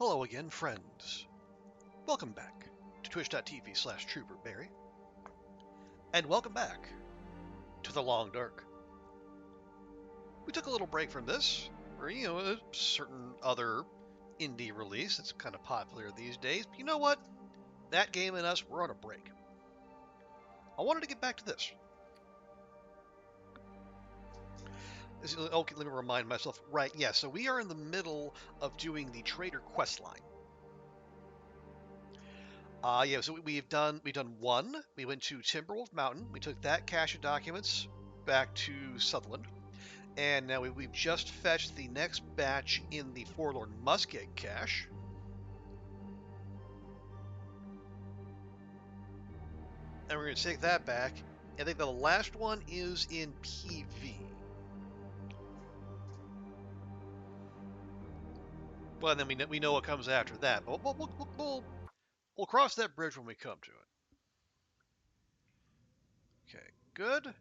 Hello again, friends. Welcome back to twitch.tv/trooperberry. And welcome back to The Long Dark. We took a little break from this, for, a certain other indie release that's kind of popular these days. But you know what? That game and us, we're on a break. I wanted to get back to this. Okay, let me remind myself. Right, yeah, so we are in the middle of doing the Trader quest line. So we've done one. We went to Timberwolf Mountain. We took that cache of documents back to Sutherland. And now we've just fetched the next batch in the Forlorn Muskeg cache. And we're going to take that back. I think the last one is in PV. Well, then we know what comes after that. But we'll cross that bridge when we come to it. Okay, good.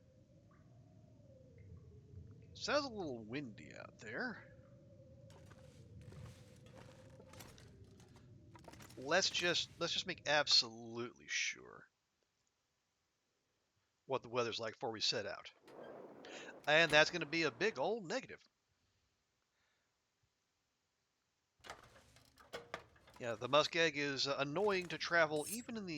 Sounds a little windy out there. Let's just make absolutely sure what the weather's like before we set out. And that's going to be a big old negative. Yeah, the muskeg is annoying to travel even in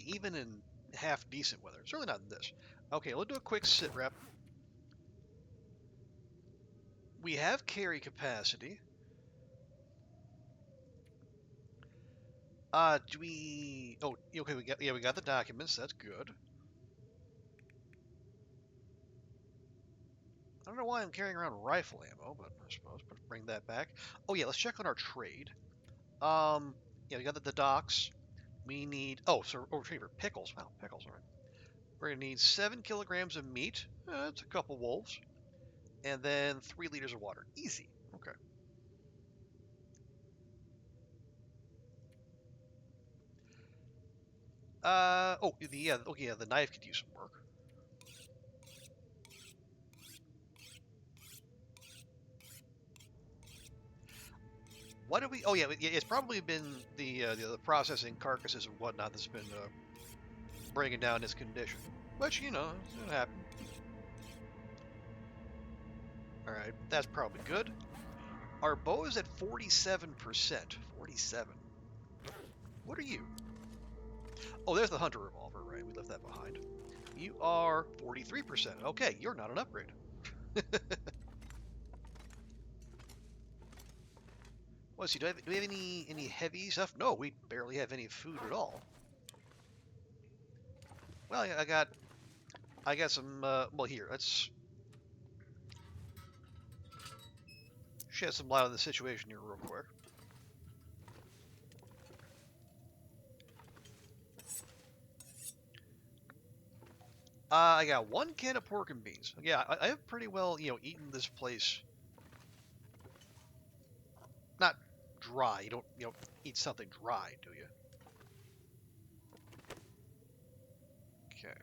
even in half decent weather. Certainly not in this. Okay, we'll do a quick sit rep. We have carry capacity. Do we? Oh, okay. We got the documents. That's good. I don't know why I'm carrying around rifle ammo, but I suppose. But bring that back. Oh yeah, let's check on our trade. Yeah, we got the docks. We need. Oh, so retriever pickles. Wow, pickles. All right. We're gonna need 7 kilograms of meat. That's a couple wolves, and then 3 liters of water. Easy. Okay. The knife could use some work. Why do we? Oh yeah, it's probably been the processing carcasses and whatnot that's been bringing down his condition. Which it happened. All right, that's probably good. Our bow is at 47%. 47. What are you? Oh, there's the hunter revolver. Right, we left that behind. You are 43%. Okay, you're not an upgrade. Let's see. Do we have any heavy stuff? No, we barely have any food at all. Well, I got some. Well, here, let's shed some light on the situation here real quick. I got 1 can of pork and beans. Yeah, I have pretty well, eaten this place. Not dry. You don't, eat something dry, do you? Okay.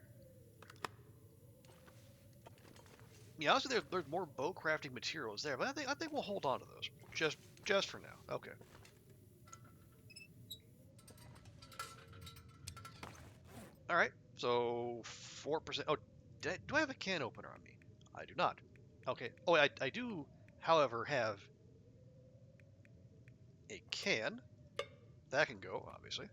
Yeah, honestly, there's more bow crafting materials there, but I think we'll hold on to those just for now. Okay. All right. So 4%. Oh, do I have a can opener on me? I do not. Okay. Oh, I do, however, have a can. That can go, obviously.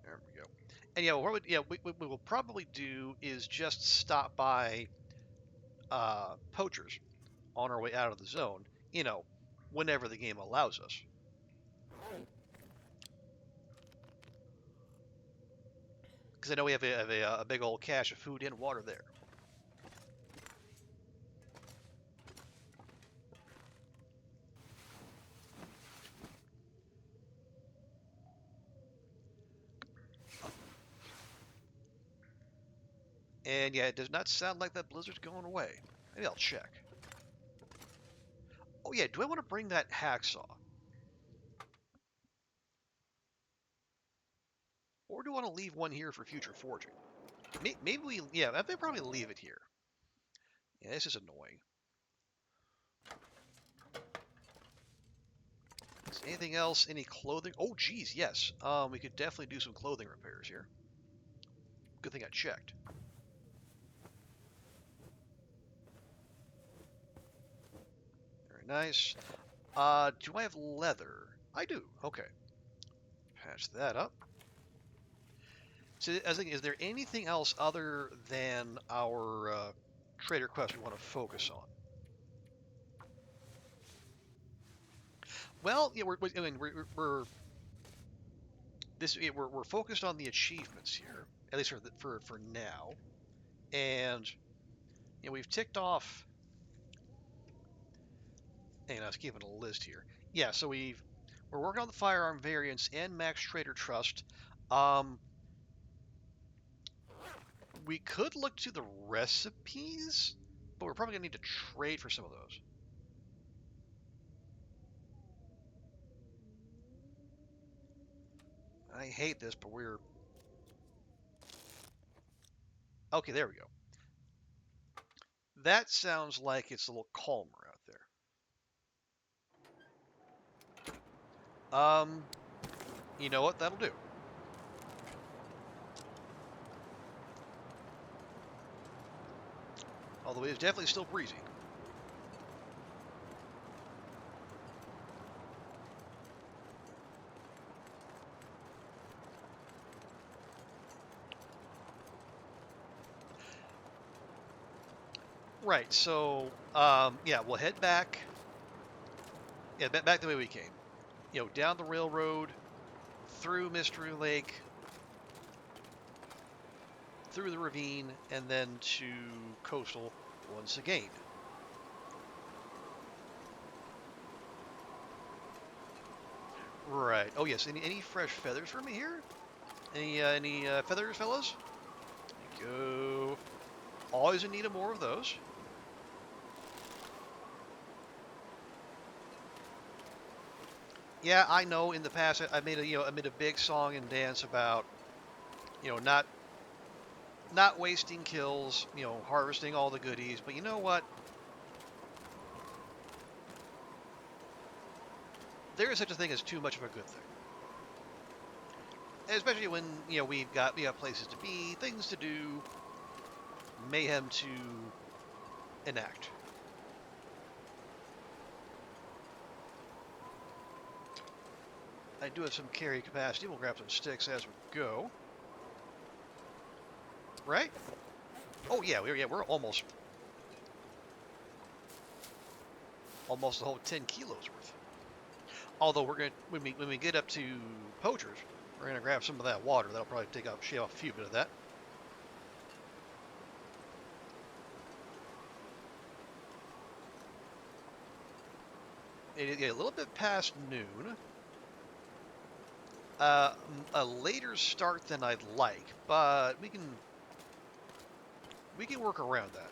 There we go. And yeah, what we will probably do is just stop by poachers on our way out of the zone, whenever the game allows us. Because I know we have a big old cache of food and water there. And yeah, it does not sound like that blizzard's going away. Maybe I'll check. Oh yeah, do I want to bring that hacksaw? Or do we want to leave one here for future forging? Maybe we, yeah, I think probably leave it here. Yeah, this is annoying. Is anything else? Any clothing? Oh, geez, yes. We could definitely do some clothing repairs here. Good thing I checked. Very nice. Do I have leather? I do. Okay. Patch that up. So I was thinking, is there anything else other than our trader quest we want to focus on? Well, yeah, I mean, we're focused on the achievements here, at least for now, and we've ticked off. And I was keeping a list here. Yeah, so we're working on the firearm variants and max trader trust. Um, we could look to the recipes, but we're probably gonna need to trade for some of those. I hate this, but we're okay. There we go. That sounds like it's a little calmer out there. You know what? That'll do. Although it is definitely still breezy. Right. So, yeah, we'll head back. Yeah, back the way we came. Down the railroad, through Mystery Lake, through the ravine, and then to coastal once again. Right. Oh yes. Any fresh feathers for me here? Any feathers, fellas? There you go. Always in need of more of those. Yeah, I know. In the past, I made a big song and dance about not wasting kills, harvesting all the goodies. But you know what? There is such a thing as too much of a good thing. Especially when we have places to be, things to do, mayhem to enact. I do have some carry capacity. We'll grab some sticks as we go. Right? Oh yeah, we're almost the whole 10 kilos worth. Although we're gonna when we get up to poachers, we're gonna grab some of that water. That'll probably shave off a few bit of that. It is a little bit past noon. A later start than I'd like, but we can work around that.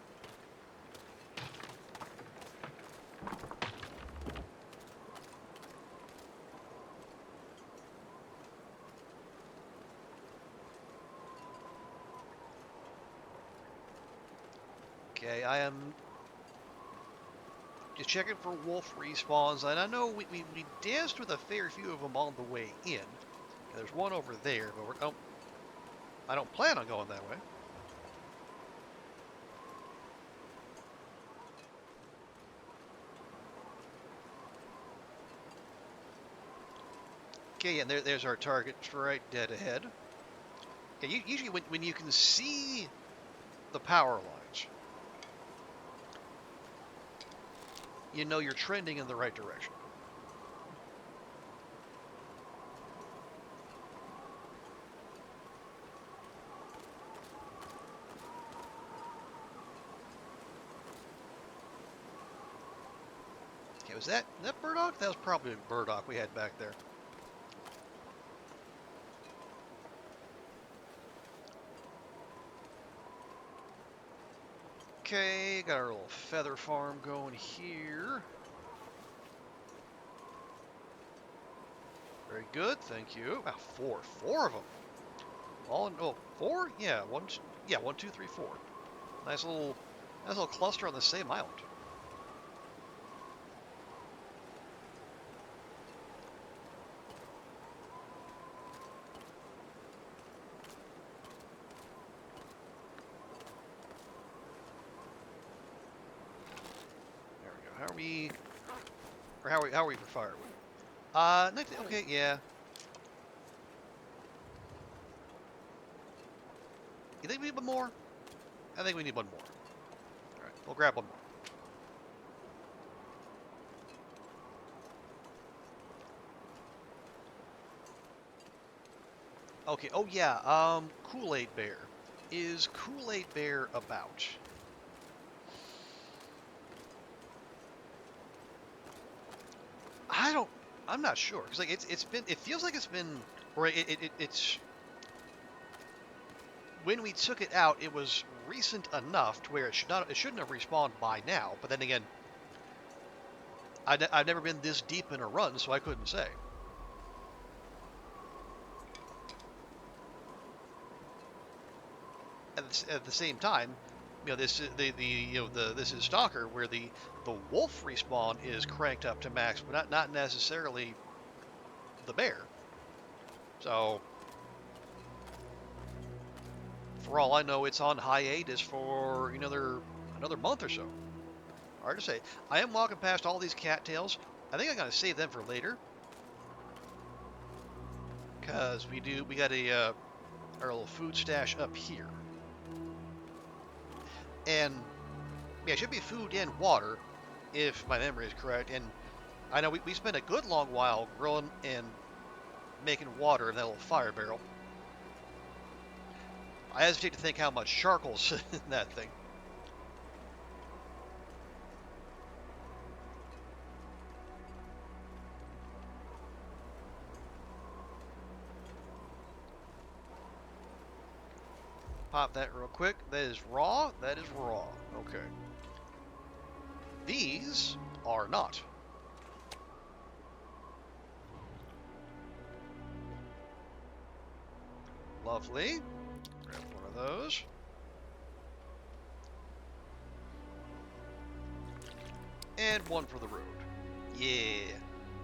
Okay, I am just checking for wolf respawns, and I know we danced with a fair few of them on the way in. There's one over there, but I don't plan on going that way. Okay, and there's our target right dead ahead. Okay, usually when you can see the power lines, you know you're trending in the right direction. Okay, was that burdock? That was probably a burdock we had back there. Okay, got our little feather farm going here. Very good, thank you. Wow, four of them. All in, oh, 4? Yeah, yeah, 1, 2, 3, 4. Nice little cluster on the same island. There we go. How are we for firewood? 19, okay, yeah. You think we need one more? I think we need one more. All right, we'll grab one more. Okay, oh yeah, Kool-Aid Bear. Is Kool-Aid Bear about? I'm not sure, because like it feels like it's been, or it's, when we took it out, it was recent enough to where it shouldn't have respawned by now, but then again, I've never been this deep in a run, so I couldn't say. At the same time, this is this is Stalker, where the wolf respawn is cranked up to max, but not necessarily the bear. So for all I know, it's on hiatus for another month or so. Hard to say. I am walking past all these cattails. I think I'm gonna save them for later, because we got our little food stash up here. And yeah, it should be food and water, if my memory is correct. And I know we spent a good long while grilling and making water in that little fire barrel. I hesitate to think how much charcoal's in that thing. Pop that real quick. That is raw. That is raw. Okay. These are not. Lovely. Grab one of those. And one for the road. Yeah.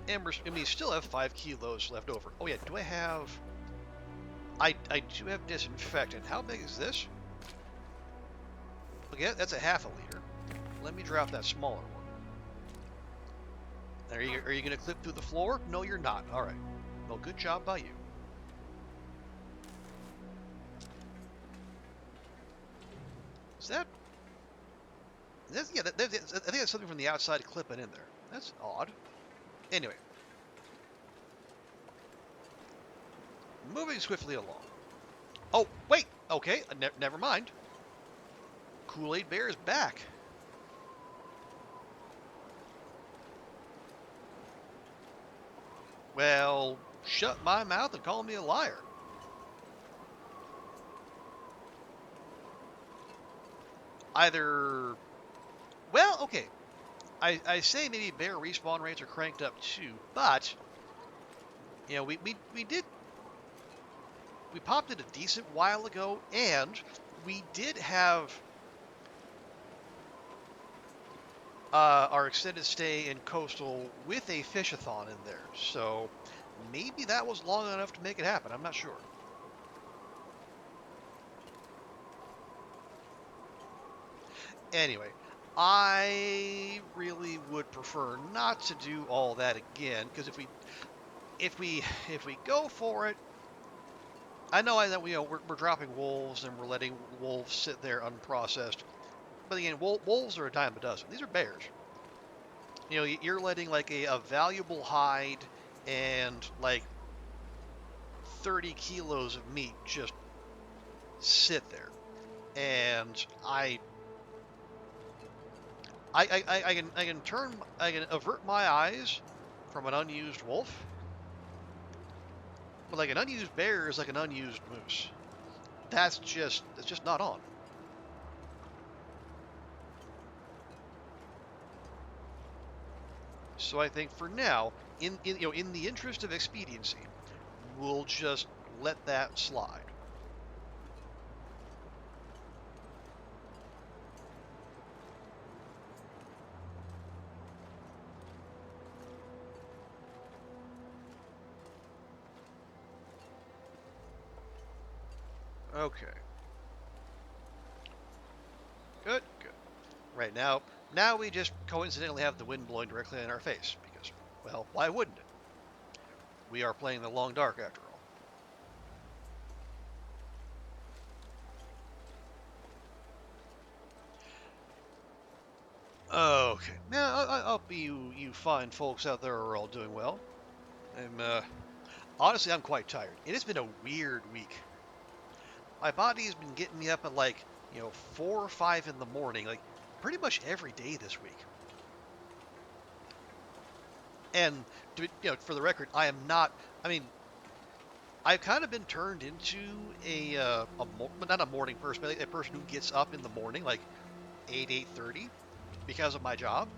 And we still have 5 kilos left over. Oh yeah, do I have... I do have disinfectant. How big is this? Okay, that's a half a liter. Let me drop that smaller one. Are you going to clip through the floor? No, you're not. All right. Well, good job by you. Is that... yeah, I think that's something from the outside clipping in there. That's odd. Anyway. Moving swiftly along. Oh, wait! Okay, never mind. Kool-Aid Bear is back. Well, shut my mouth and call me a liar. Either... Well, okay. I say maybe bear respawn rates are cranked up too, but... we popped it a decent while ago, and we did have our extended stay in Coastal with a fish-a-thon in there. So maybe that was long enough to make it happen. I'm not sure. Anyway, I really would prefer not to do all that again, because if we go for it, I know that we're dropping wolves and we're letting wolves sit there unprocessed. But again, wolves are a dime a dozen. These are bears. You're letting like a valuable hide and like 30 kilos of meat just sit there. And I can avert my eyes from an unused wolf. But like an unused bear is like an unused moose. That's just not on. So I think for now, in the interest of expediency, we'll just let that slide. Okay. Good, good. Right now we just coincidentally have the wind blowing directly in our face because, well, why wouldn't it? We are playing the long dark after all. Okay. Now I hope you fine folks out there are all doing well. I'm honestly I'm quite tired. It has been a weird week. My body has been getting me up at like 4 or 5 in the morning, like pretty much every day this week. And for the record, I am not. I mean, I've kind of been turned into not a morning person, but a person who gets up in the morning, like 8:30, because of my job.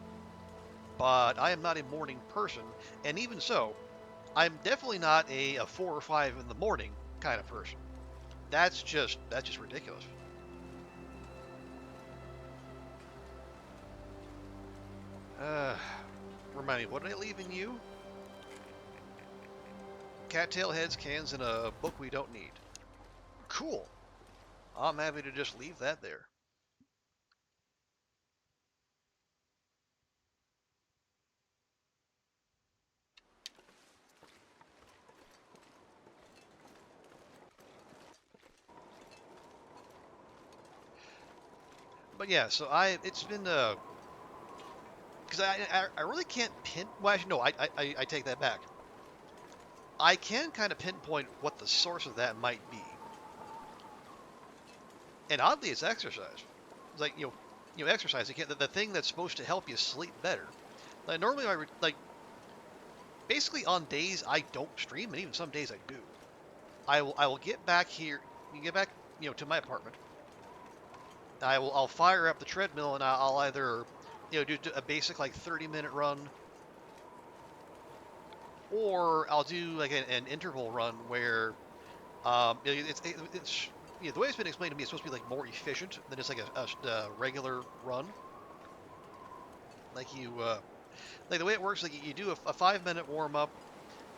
But I am not a morning person, and even so, I'm definitely not a 4 or 5 in the morning kind of person. That's just ridiculous. Uh, Remind me, what did I leave in you? Cattail heads, cans, and a book we don't need. Cool. I'm happy to just leave that there. But yeah, so it's been because I really can't pin. Well, actually, no, I take that back. I can kind of pinpoint what the source of that might be, and oddly, it's exercise. It's like exercise. Again, the thing that's supposed to help you sleep better. Like normally, like basically on days I don't stream, and even some days I do. I will get back here. You get back to my apartment. I'll fire up the treadmill and I'll either do a basic like 30-minute run, or I'll do like an interval run where it's the way it's been explained to me, it's supposed to be like more efficient than just like a regular run. Like like the way it works, like you do a 5-minute warm up,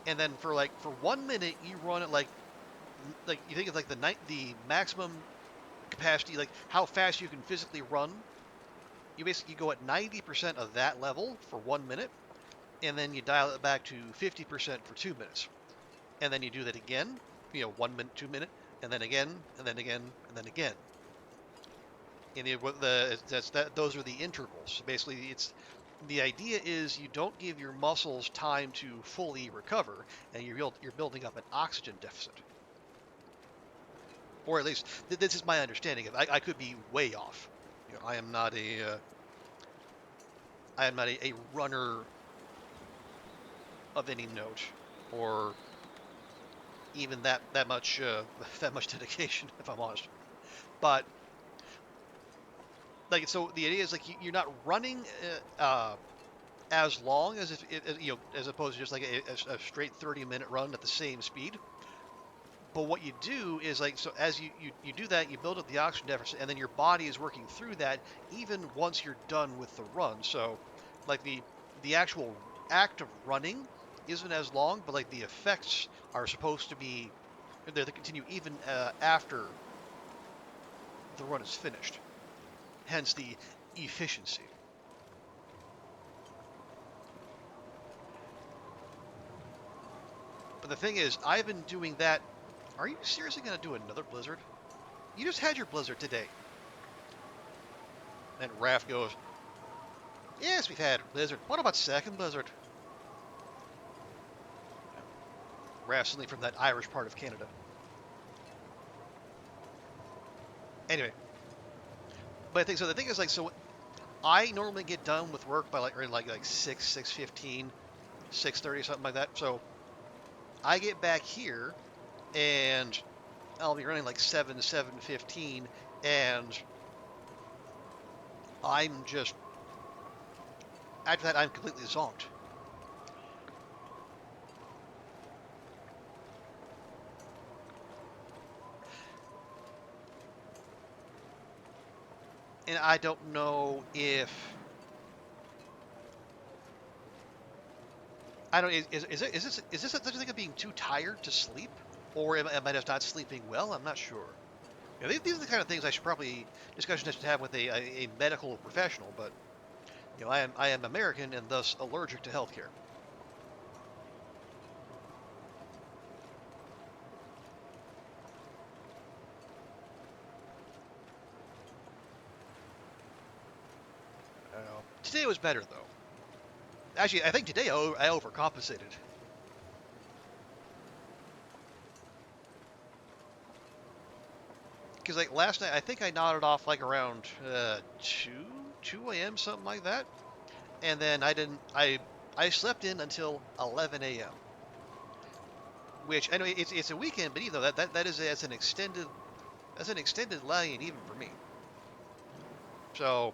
and then for 1 minute you run it like you think it's like the maximum capacity, like how fast you can physically run. You basically go at 90% of that level for 1 minute, and then you dial it back to 50% for 2 minutes, and then you do that again, 1 minute, 2 minute, and then again, and then again, and then again. And those are the intervals. So basically, it's the idea is you don't give your muscles time to fully recover, and you're building up an oxygen deficit. Or at least this is my understanding of it. I could be way off. I am not a runner of any note, or even that much that much dedication, if I'm honest. But like, so the idea is like you're not running as long as if as opposed to just like a straight 30-minute run at the same speed. But what you do is like, so as you do that, you build up the oxygen deficit, and then your body is working through that even once you're done with the run. So like the actual act of running isn't as long, but like the effects are supposed to be there to continue even after the run is finished. Hence the efficiency. But the thing is, I've been doing that. Are you seriously going to do another blizzard? You just had your blizzard today. And Raph goes, yes, we've had blizzard. What about second blizzard? Raph's suddenly from that Irish part of Canada. Anyway, but I think so. The thing is, like, so I normally get done with work by like 6:15, 6:30, something like that. So I get back here and I'll be running like 7:15, and I'm just after that I'm completely zonked. And I don't know if I don't is this such a thing of being too tired to sleep, or am I just not sleeping well? I'm not sure. Yeah, these are the kind of things I should probably discussions I should have with a medical professional. But I am American and thus allergic to healthcare. Today was better though. Actually, I think today I overcompensated. Because like last night, I think I nodded off like around 2 a.m. something like that, and then I didn't. I slept in until 11 a.m. Which anyway, it's a weekend, but even though that is as an extended laying even for me. So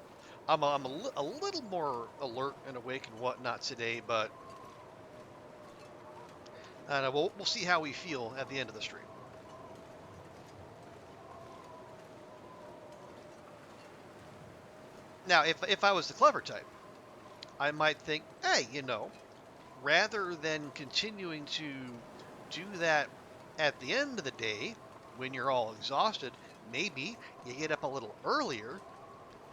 I'm a little more alert and awake and whatnot today, but we'll see how we feel at the end of the stream. Now, if I was the clever type, I might think, hey, rather than continuing to do that at the end of the day when you're all exhausted, maybe you get up a little earlier,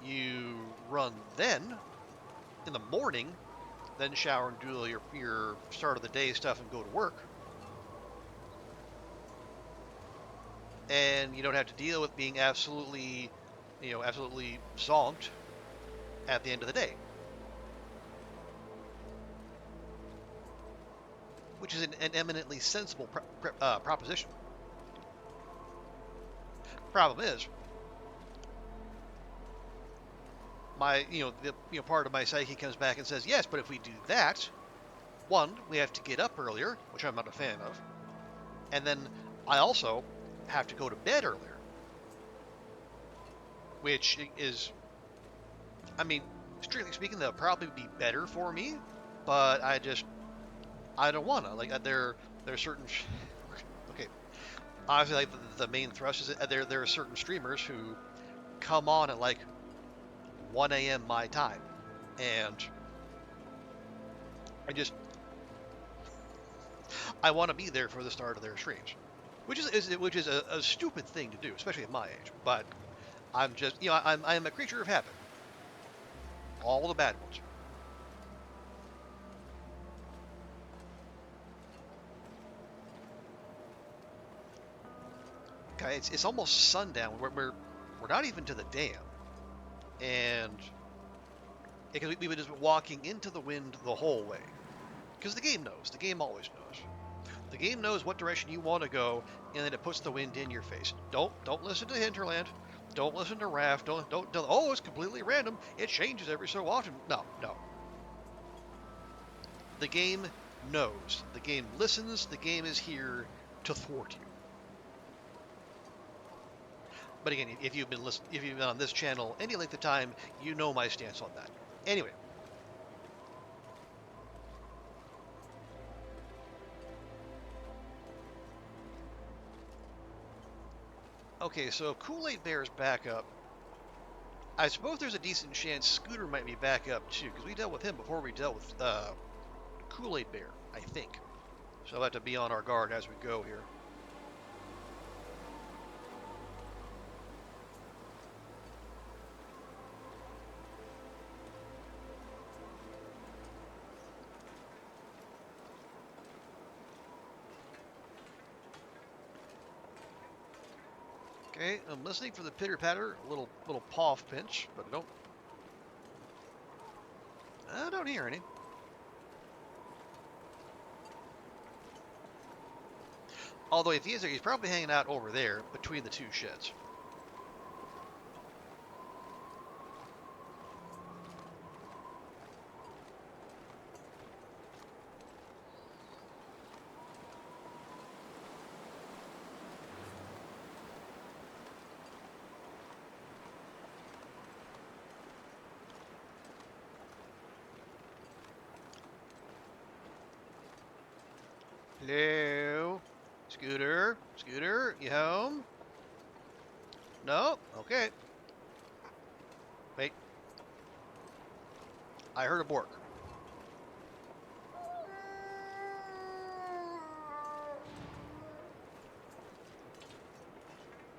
you run then in the morning, then shower and do your start of the day stuff and go to work. And you don't have to deal with being absolutely zonked at the end of the day. Which is an eminently sensible proposition. Problem is, part of my psyche comes back and says, yes, but if we do that, one, we have to get up earlier, which I'm not a fan of, and then I also have to go to bed earlier, which is, strictly speaking, that'll probably be better for me, but I don't want to. Like, there are certain, okay, obviously, like the main thrust is that there are certain streamers who come on at like 1 a.m. my time, and I want to be there for the start of their streams, which is a stupid thing to do, especially at my age. But I'm just I'm a creature of habit. All the bad ones. Okay, it's almost sundown. We're not even to the dam, and because we've just been walking into the wind the whole way. Because the game knows. The game always knows. The game knows what direction you want to go, and then it puts the wind in your face. Don't listen to Hinterland. Don't listen to Raft. Don't. Oh, it's completely random. It changes every so often. No. The game knows. The game listens. The game is here to thwart you. But again, if you've been on this channel any length of time, you know my stance on that. Anyway. Okay, so Kool-Aid Bear's back up. I suppose there's a decent chance Scooter might be back up too, because we dealt with him before we dealt with Kool-Aid Bear, I think. So I'll have to be on our guard as we go here. Okay, I'm listening for the pitter-patter, a little paw pinch, but I don't hear any. Although if he is there, he's probably hanging out over there between the two sheds. Hello? Scooter? Scooter? You home? No? Okay. Wait. I heard a bork.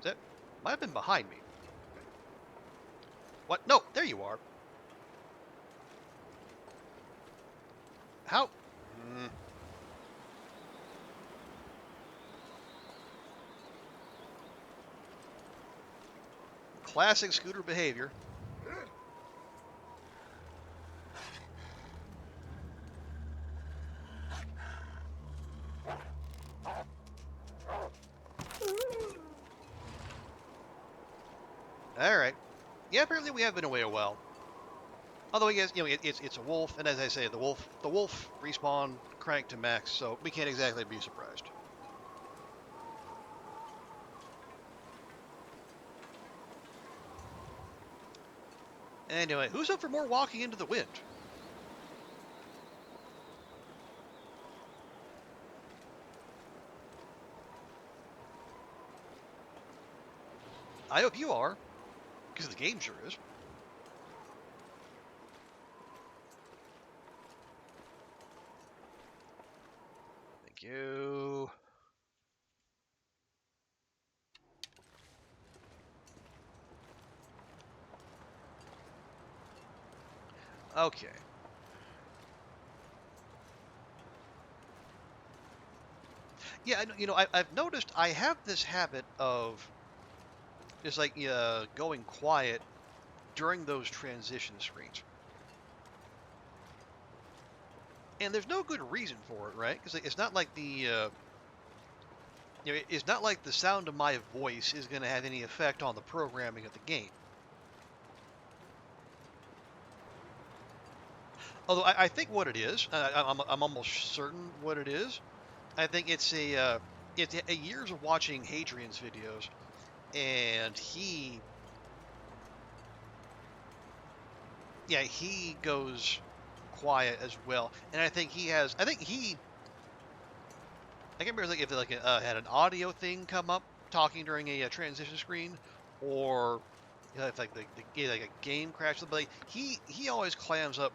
Is it? Might have been behind me. What? No, there you are. How? Mm. Classic scooter behavior. All right. Yeah, apparently we have been away a while. Although I guess it's a wolf, and as I say, the wolf respawn cranked to max, so we can't exactly be surprised. Anyway, who's up for more walking into the wind? I hope you are, because the game sure is. Thank you. Okay. Yeah, I've noticed I have this habit of just like going quiet during those transition screens. And there's no good reason for it, right? Because it's not like it's not like the sound of my voice is going to have any effect on the programming of the game. Although I think what it is, I'm almost certain what it is. I think it's a years of watching Hadrian's videos, and he goes quiet as well, and I think I can't remember if they had an audio thing come up talking during a transition screen, or if like like a game crash. But like, he always clams up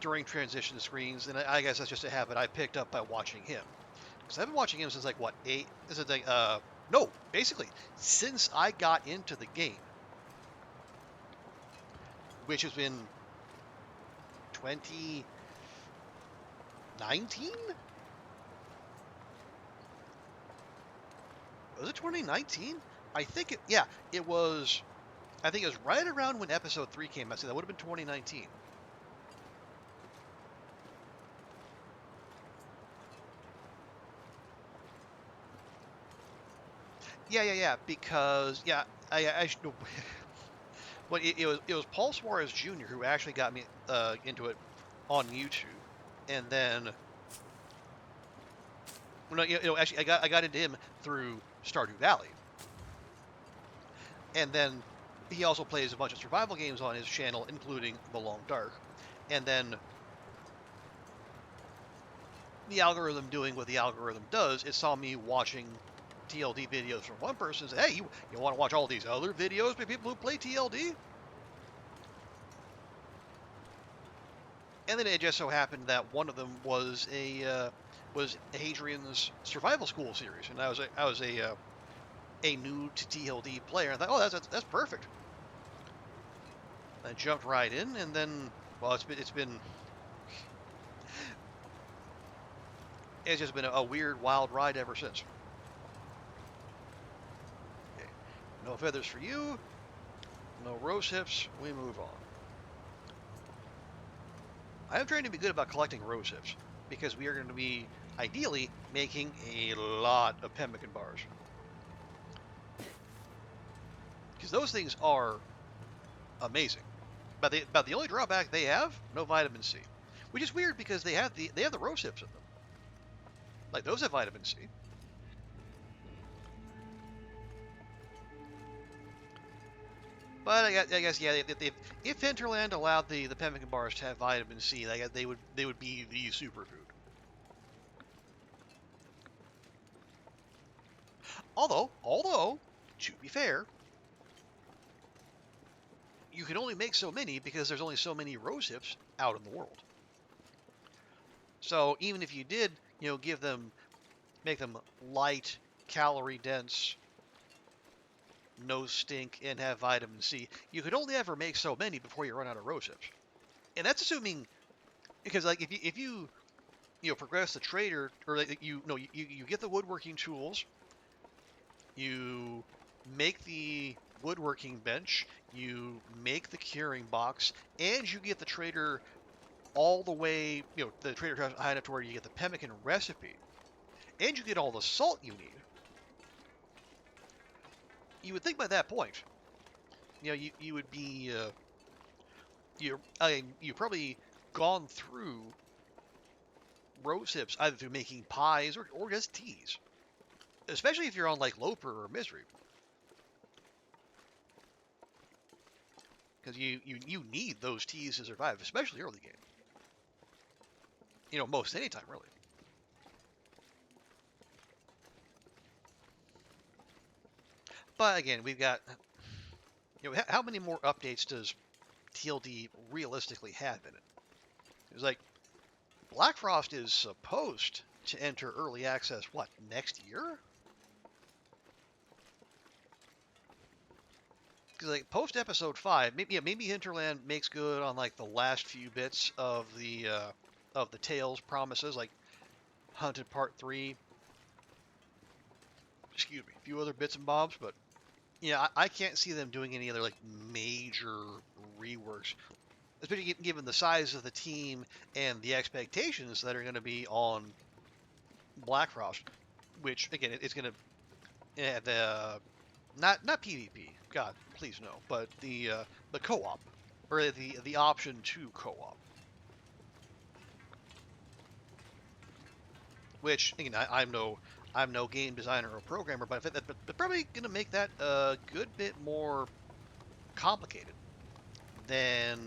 during transition screens, and I guess that's just a habit I picked up by watching him. Because I've been watching him since like what, eight? This is like no, basically since I got into the game, which has been 2019. Was it 2019? I think it. Yeah, it was. I think it was right around when Episode 3 came out. So that would have been 2019. Yeah. Because I should. Well, it was Paul Suarez Jr. who actually got me into it on YouTube, and then well, no, actually I got into him through Stardew Valley, and then he also plays a bunch of survival games on his channel, including The Long Dark, and then the algorithm doing what the algorithm does, it saw me watching TLD videos from one person and said, hey, you want to watch all these other videos by people who play TLD? And then it just so happened that one of them was was Hadrian's Survival School series, and I was a new to TLD player. I thought, oh, that's perfect. I jumped right in, and then well, it's just been a weird, wild ride ever since. Okay. No feathers for you. No rose hips. We move on. I am trying to be good about collecting rose hips because we are going to be ideally making a lot of pemmican bars. Because those things are amazing. But the only drawback they have, no vitamin C, which is weird because they have the rose hips in them. Like those have vitamin C. But I guess yeah, if Hinterland allowed the pemmican bars to have vitamin C, they would be the superfood. Although to be fair, you can only make so many because there's only so many rose hips out in the world. So even if you did, make them light, calorie dense, no stink, and have vitamin C, you could only ever make so many before you run out of rose hips. And that's assuming, because like if you progress the trader, or like, you get the woodworking tools, you make the woodworking bench, you make the curing box, and you get the trader all the way, the trader tries high enough to where you get the pemmican recipe, and you get all the salt you need. You would think by that point, you would be, you probably gone through rose hips either through making pies or just teas, especially if you're on like Loper or Misery, because you need those teas to survive, especially early game. Most anytime really. But again, we've got, how many more updates does TLD realistically have in it? It's like Black Frost is supposed to enter early access, what, next year? Because like post episode 5, maybe Hinterland makes good on like the last few bits of the Tales promises, like Hunted Part 3. Excuse me, a few other bits and bobs, but yeah, I can't see them doing any other like major reworks, especially given the size of the team and the expectations that are going to be on Black Frost, which again it's going to the not PvP, God please no, but the co-op, or the option to co-op, which again I'm no game designer or programmer, but they're probably going to make that a good bit more complicated than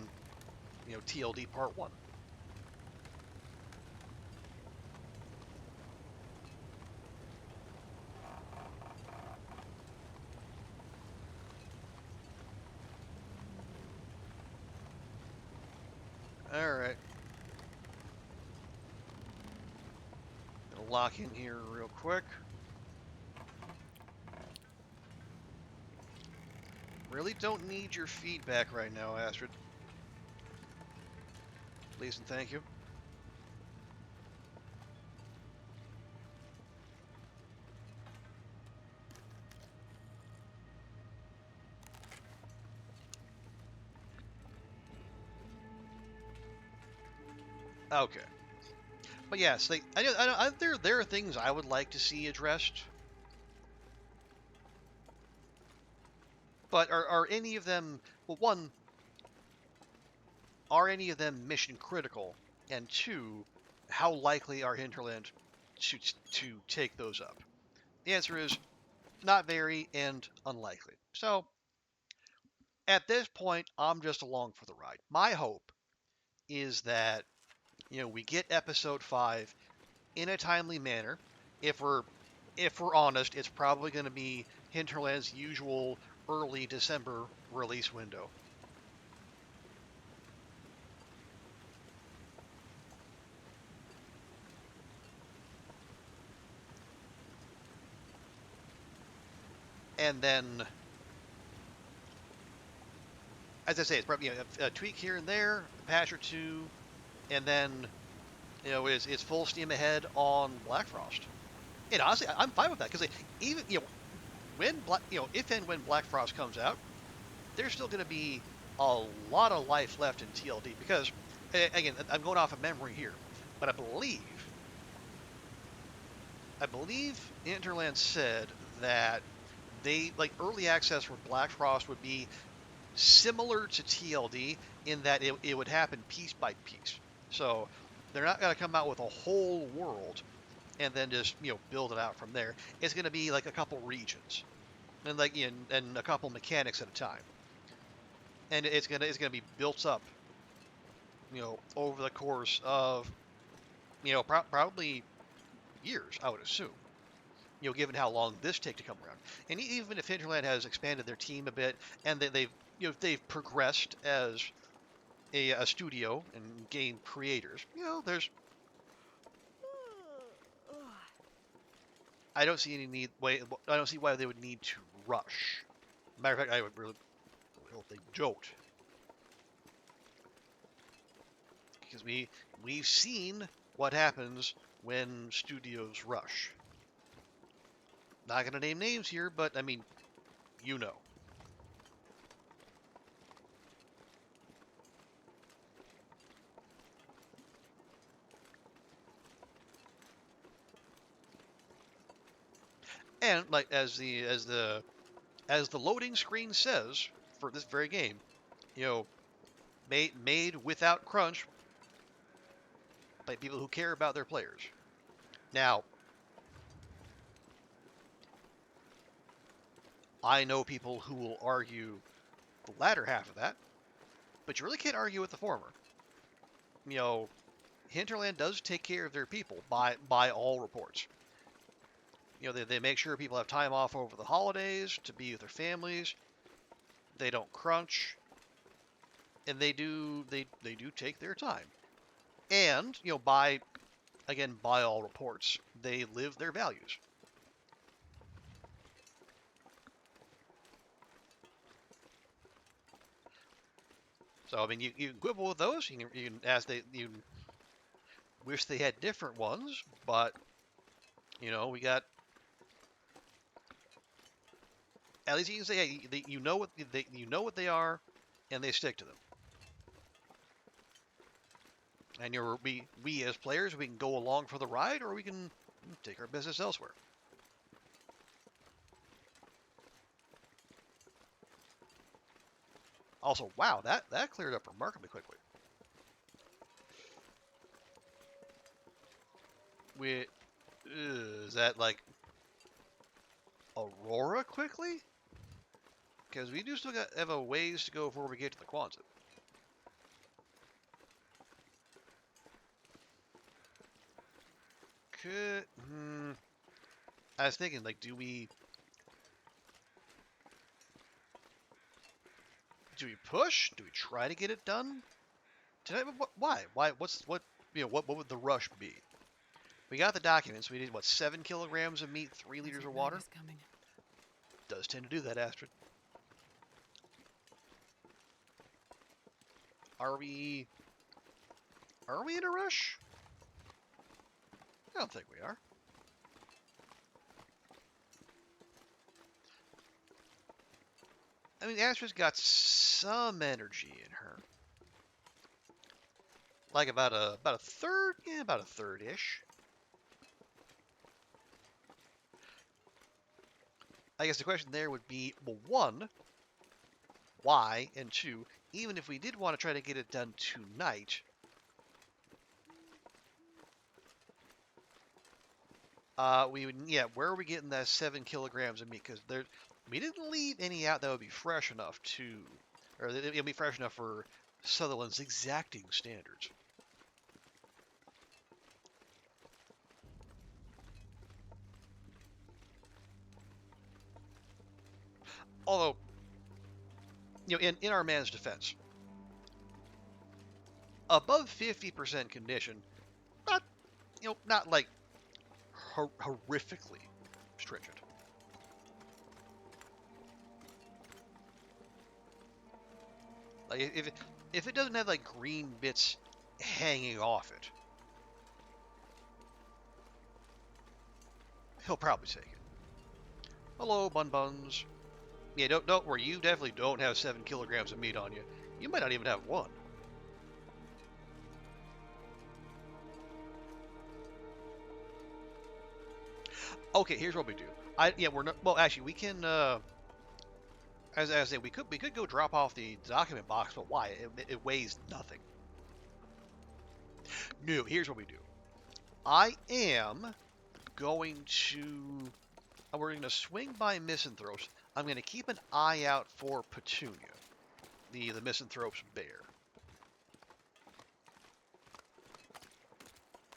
TLD Part 1. Alright. Gonna lock in here real quick. Really don't need your feedback right now, Astrid. Please and thank you. Okay. But yes, there are things I would like to see addressed. But are any of them, well, one, are any of them mission critical? And two, how likely are Hinterland to take those up? The answer is not very and unlikely. So at this point, I'm just along for the ride. My hope is that we get episode 5 in a timely manner. If we're honest, it's probably going to be Hinterland's usual early December release window. And then, as I say, it's probably a tweak here and there, a patch or two, and then it's full steam ahead on Black Frost. And honestly, I'm fine with that because even when if and when Black Frost comes out, there's still going to be a lot of life left in TLD because, again, I'm going off of memory here, but I believe Hinterland said that they early access for Black Frost would be similar to TLD in that it would happen piece by piece. So they're not going to come out with a whole world and then just build it out from there. It's going to be like a couple regions and and a couple mechanics at a time, and it's gonna be built up over the course of probably years, I would assume. Given how long this take to come around, and even if Hinterland has expanded their team a bit and they've progressed as a studio and game creators, there's I don't see why they would need to rush. Matter of fact, I would really hope they don't. Because we've seen what happens when studios rush. Not gonna name names here, but I mean, you know. And like as the loading screen says for this very game, you know, made without crunch by people who care about their players. Now, I know people who will argue the latter half of that, but you really can't argue with the former. You know, Hinterland does take care of their people by all reports. You know, they make sure people have time off over the holidays to be with their families. They don't crunch, and they do take their time. And you know, by all reports, they live their values. So I mean, you can quibble with those. You can ask you wish they had different ones, but you know, we got at least you can say, hey, you know what they are, and they stick to them. And we as players, we can go along for the ride, or we can take our business elsewhere. Also, wow, that cleared up remarkably quickly. Is that like Aurora quickly? Because we do still have a ways to go before we get to the Quonset. I was thinking, like, do we push? Do we try to get it done tonight? Why? What would the rush be? We got the documents. We did, what, 7 kilograms of meat, 3 liters of water? Does tend to do that, Astrid. Are we in a rush? I don't think we are. I mean, Astrid's got some energy in her. Like about a third? Yeah, about a third-ish. I guess the question there would be, well, one, why? And two, even if we did want to try to get it done tonight, where are we getting that 7 kilograms of meat? Because we didn't leave any out that would be fresh enough or it'll be fresh enough for Sutherland's exacting standards. Although, you know, in our man's defense, above 50% condition, not like horrifically stringent. Like if it doesn't have like green bits hanging off it, he'll probably take it. Hello, Bun Buns. Yeah, don't worry. You definitely don't have 7 kilograms of meat on you. You might not even have 1. Okay, here's what we do. We're not. Well, actually, we can. As I say, we could go drop off the document box, but why? It weighs nothing. No, here's what we do. I am going to. We're going to swing by Misanthropes. I'm going to keep an eye out for Petunia, the Misanthropes bear.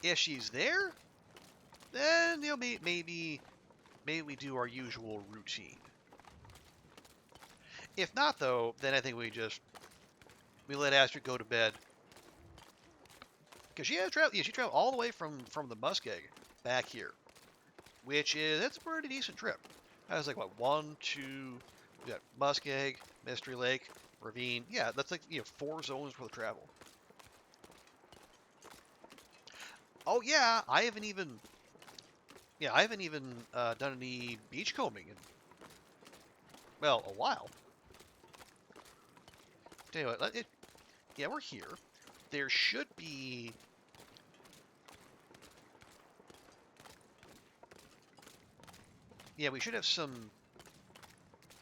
If she's there, then maybe we do our usual routine. If not, though, then I think we let Astrid go to bed. Because she traveled all the way from the Muskeg back here, that's a pretty decent trip. I was like, what, 1, 2, We got Muskeg, Mystery Lake, Ravine. Yeah, that's like 4 zones worth of travel. Oh yeah, I haven't even done any beachcombing in, well, a while. Anyway, yeah, we're here. There should be. Yeah, we should have some.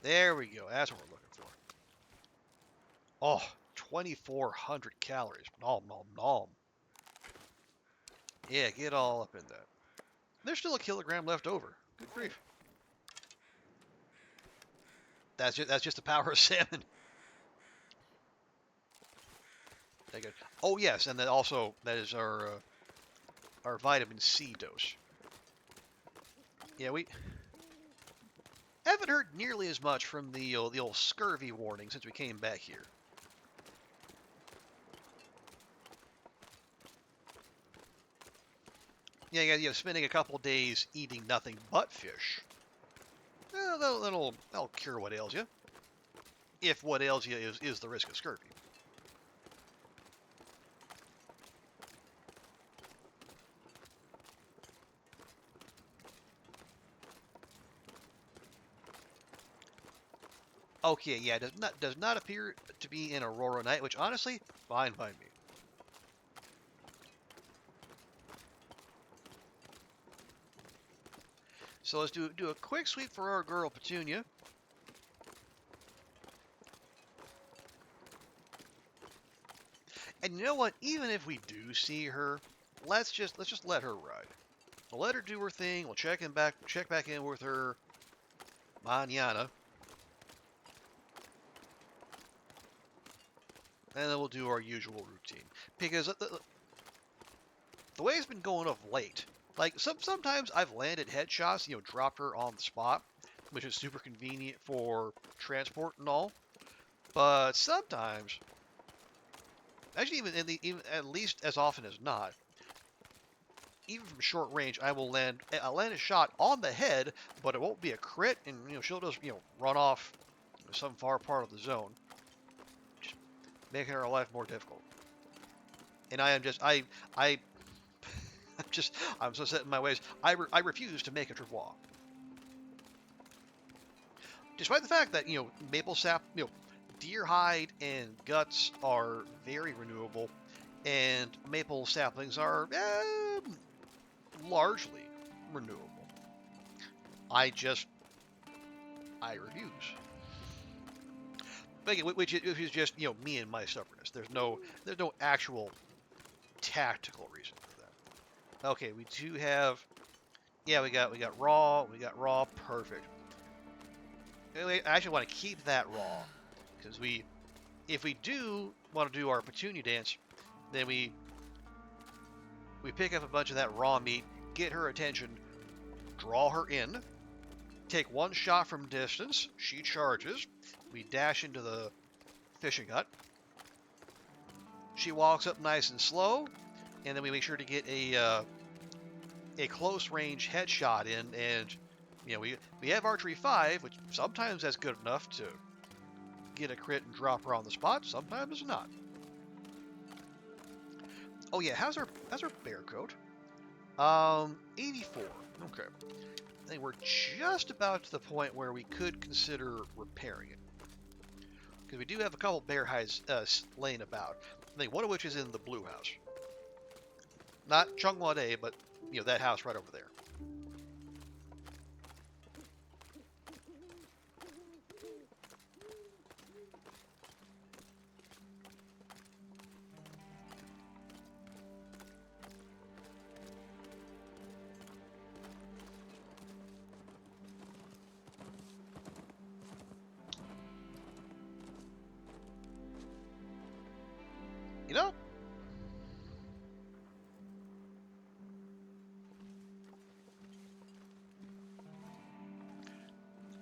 There we go. That's what we're looking for. Oh, 2,400 calories. Nom, nom, nom. Yeah, get all up in that. There's still a kilogram left over. Good grief. That's just the power of salmon. Oh yes, and then also that is our vitamin C dose. Yeah, we haven't heard nearly as much from the old scurvy warning since we came back here. Yeah, spending a couple days eating nothing but fish. That'll cure what ails you. If what ails you is the risk of scurvy. Okay, yeah, does not appear to be in Aurora Night, which honestly, fine by me. So let's do a quick sweep for our girl Petunia. And you know what? Even if we do see her, let's just let her ride. We'll let her do her thing. We'll check back in with her mañana. And then we'll do our usual routine. Because the way it's been going of late, like sometimes I've landed headshots, dropped her on the spot, which is super convenient for transport and all. But sometimes, actually even at least as often as not, even from short range, I'll land a shot on the head, but it won't be a crit, and she'll just run off some far part of the zone, just making her life more difficult. And I'm so set in my ways. I refuse to make a travois, despite the fact that maple sap, deer hide and guts are very renewable, and maple saplings are largely renewable. I refuse. Which is just me and my stubbornness. There's no actual tactical reason for that. Okay, we do have. Yeah, we got raw. We got raw. Perfect. I actually want to keep that raw because if we do want to do our petunia dance, then we pick up a bunch of that raw meat, get her attention, draw her in, take one shot from distance. She charges. We dash into the fishing hut. She walks up nice and slow, and then we make sure to get a close range headshot in, and we have archery 5, which sometimes that's good enough to get a crit and drop her on the spot. Sometimes it's not. Oh yeah, how's our bear coat? 84. Okay. I think we're just about to the point where we could consider repairing it. Because we do have a couple bear hides laying about. I think one of which is in the blue house. Not Chungwa-dae, but that house right over there.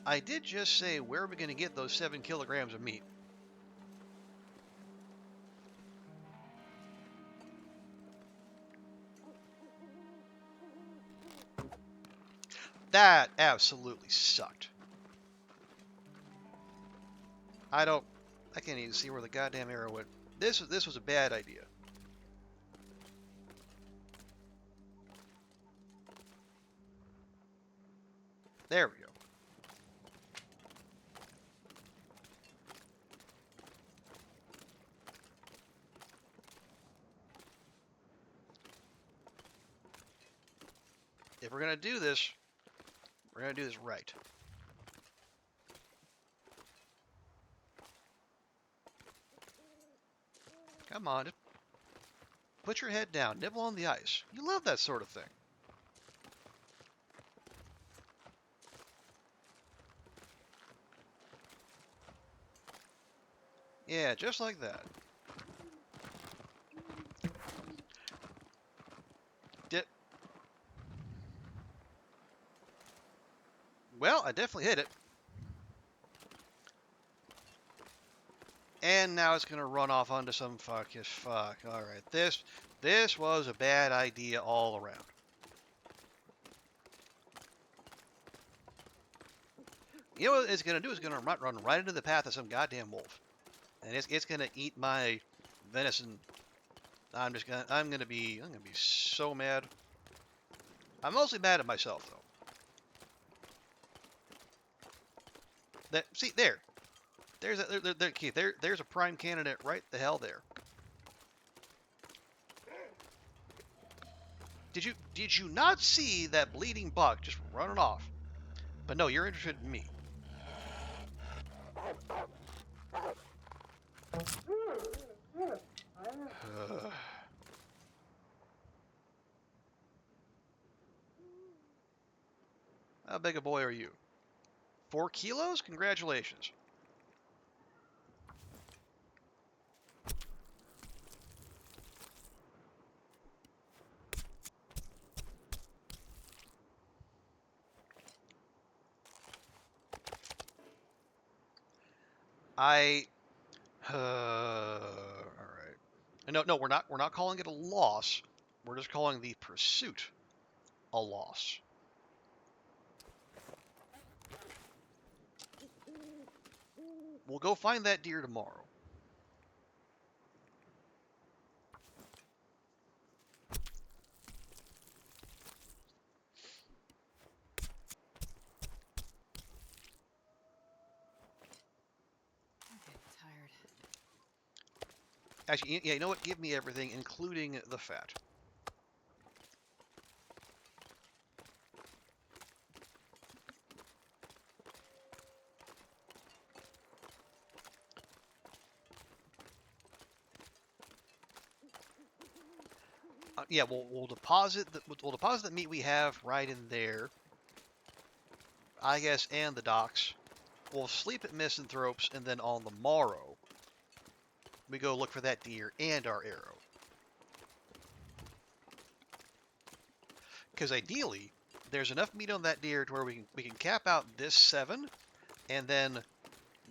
I did just say, where are we going to get those 7 kilograms of meat? That absolutely sucked. I can't even see where the goddamn arrow went. This was a bad idea. There we go. If we're gonna do this, we're gonna do this right. Come on, just put your head down, nibble on the ice. You love that sort of thing. Yeah, just like that. Well, I definitely hit it. And now it's gonna run off onto some fuck. Alright, this was a bad idea all around. You know what it's gonna do? It's gonna run right into the path of some goddamn wolf. And it's gonna eat my venison. I'm gonna be so mad. I'm mostly mad at myself though. See there. There's a prime candidate right the hell there. Did you not see that bleeding buck just running off? But no, you're interested in me. How big a boy are you? 4 kilos? Congratulations. All right. No, we're not calling it a loss. We're just calling the pursuit a loss. We'll go find that deer tomorrow. Actually, yeah, you know what? Give me everything, including the fat. Yeah, we'll deposit the meat we have right in there. I guess, and the docks. We'll sleep at Misanthropes, and then on the morrow, we go look for that deer and our arrow. Because ideally, there's enough meat on that deer to where we can cap out this 7, and then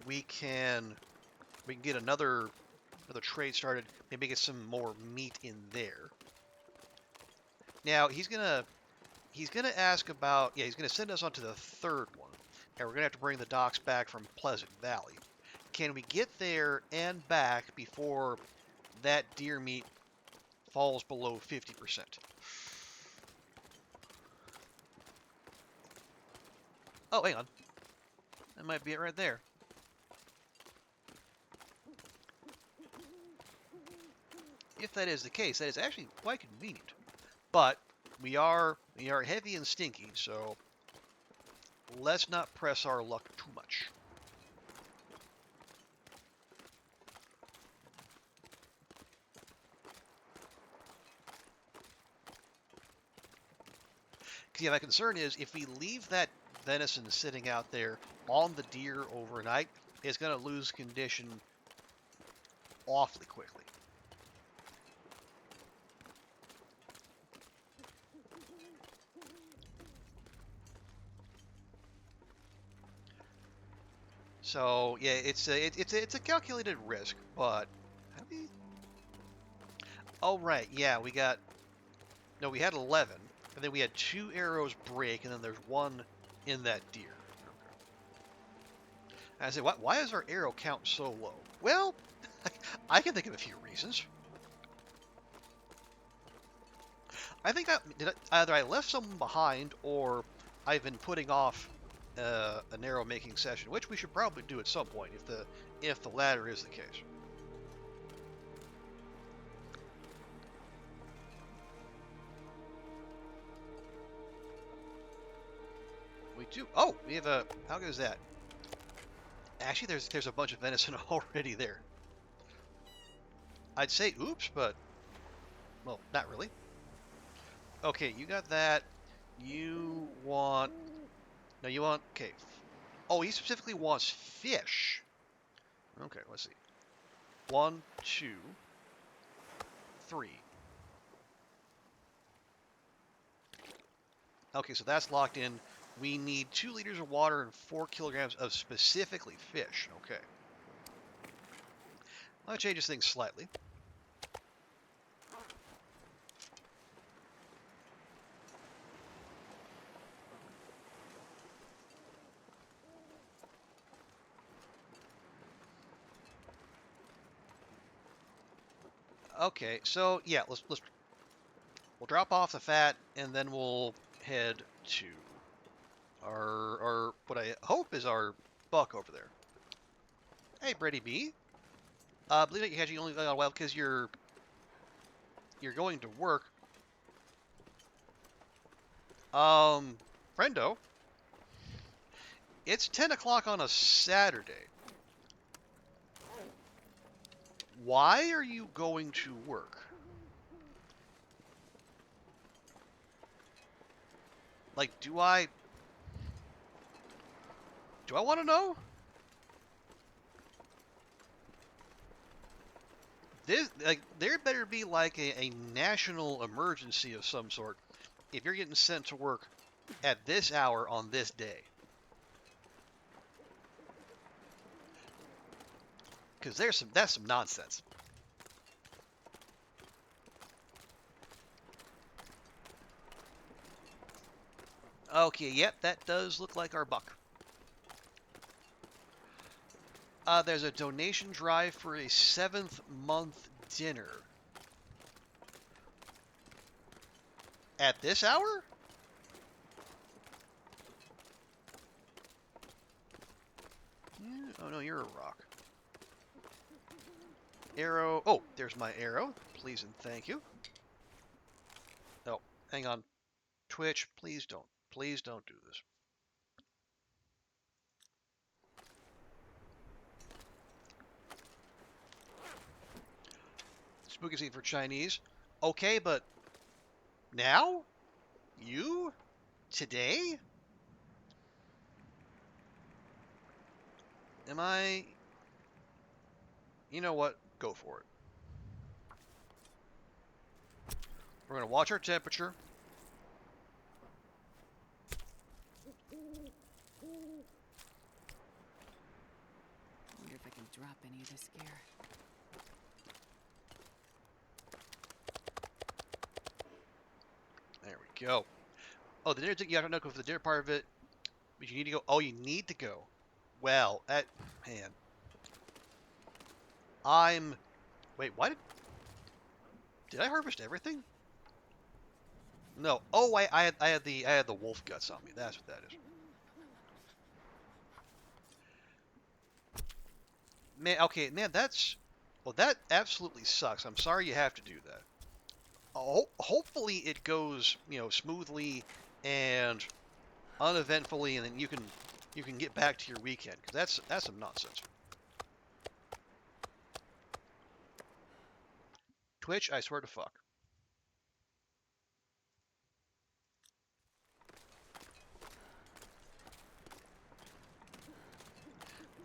we can get another trade started. Maybe get some more meat in there. Now he's gonna ask about he's gonna send us on to the 3rd one, and we're gonna have to bring the docks back from Pleasant Valley. Can we get there and back before that deer meat falls below 50%? Oh, hang on. That might be it right there. If that is the case, that is actually quite convenient. But we are heavy and stinky, so let's not press our luck too much. Because yeah, my concern is if we leave that venison sitting out there on the deer overnight, it's going to lose condition awfully quickly. So yeah, it's a calculated risk, but have we? Oh right, yeah, we had 11, and then we had 2 arrows break, and then there's 1 in that deer. I say, why is our arrow count so low? Well, I can think of a few reasons. I think either I left someone behind or I've been putting off an arrow making session, which we should probably do at some point if the latter is the case. We do. Oh, we have a. How good is that? Actually, there's a bunch of venison already there. I'd say oops, but well, not really. Okay, you got that. You want. No, you want. Okay. Oh, he specifically wants fish. Okay, let's see. 1, 2, 3. Okay, so that's locked in. We need 2 liters of water and 4 kilograms of specifically fish. Okay. I'll change this thing slightly. Okay, so yeah, we'll drop off the fat and then we'll head to our what I hope is our buck over there. Hey, Brady B. Believe it, you actually only got a while because you're going to work. Friendo, it's 10 o'clock on a Saturday. Why are you going to work? Like, do I want to know? There better be like a national emergency of some sort if you're getting sent to work at this hour on this day. Because that's some nonsense. Okay, yep, that does look like our buck. There's a donation drive for a 7th month dinner. At this hour? Oh no, you're a rock. Arrow. Oh, there's my arrow. Please and thank you. Oh, hang on. Twitch, please don't. Please don't do this. Spooky scene for Chinese. Okay, but now? You? Today? Am I... You know what? Go for it. We're going to watch our temperature. Wonder if I can drop any of this gear. There we go. Oh, the dinner ticket, you have to know for the dinner part of it. But you need to go. Oh, you need to go. Well, man. Wait, why did I harvest everything? No. Oh, I had the wolf guts on me. That's what that is. Man, okay, man, that absolutely sucks. I'm sorry you have to do that. Hopefully it goes, smoothly and uneventfully, and then you can get back to your weekend, because that's some nonsense. Twitch, I swear to fuck.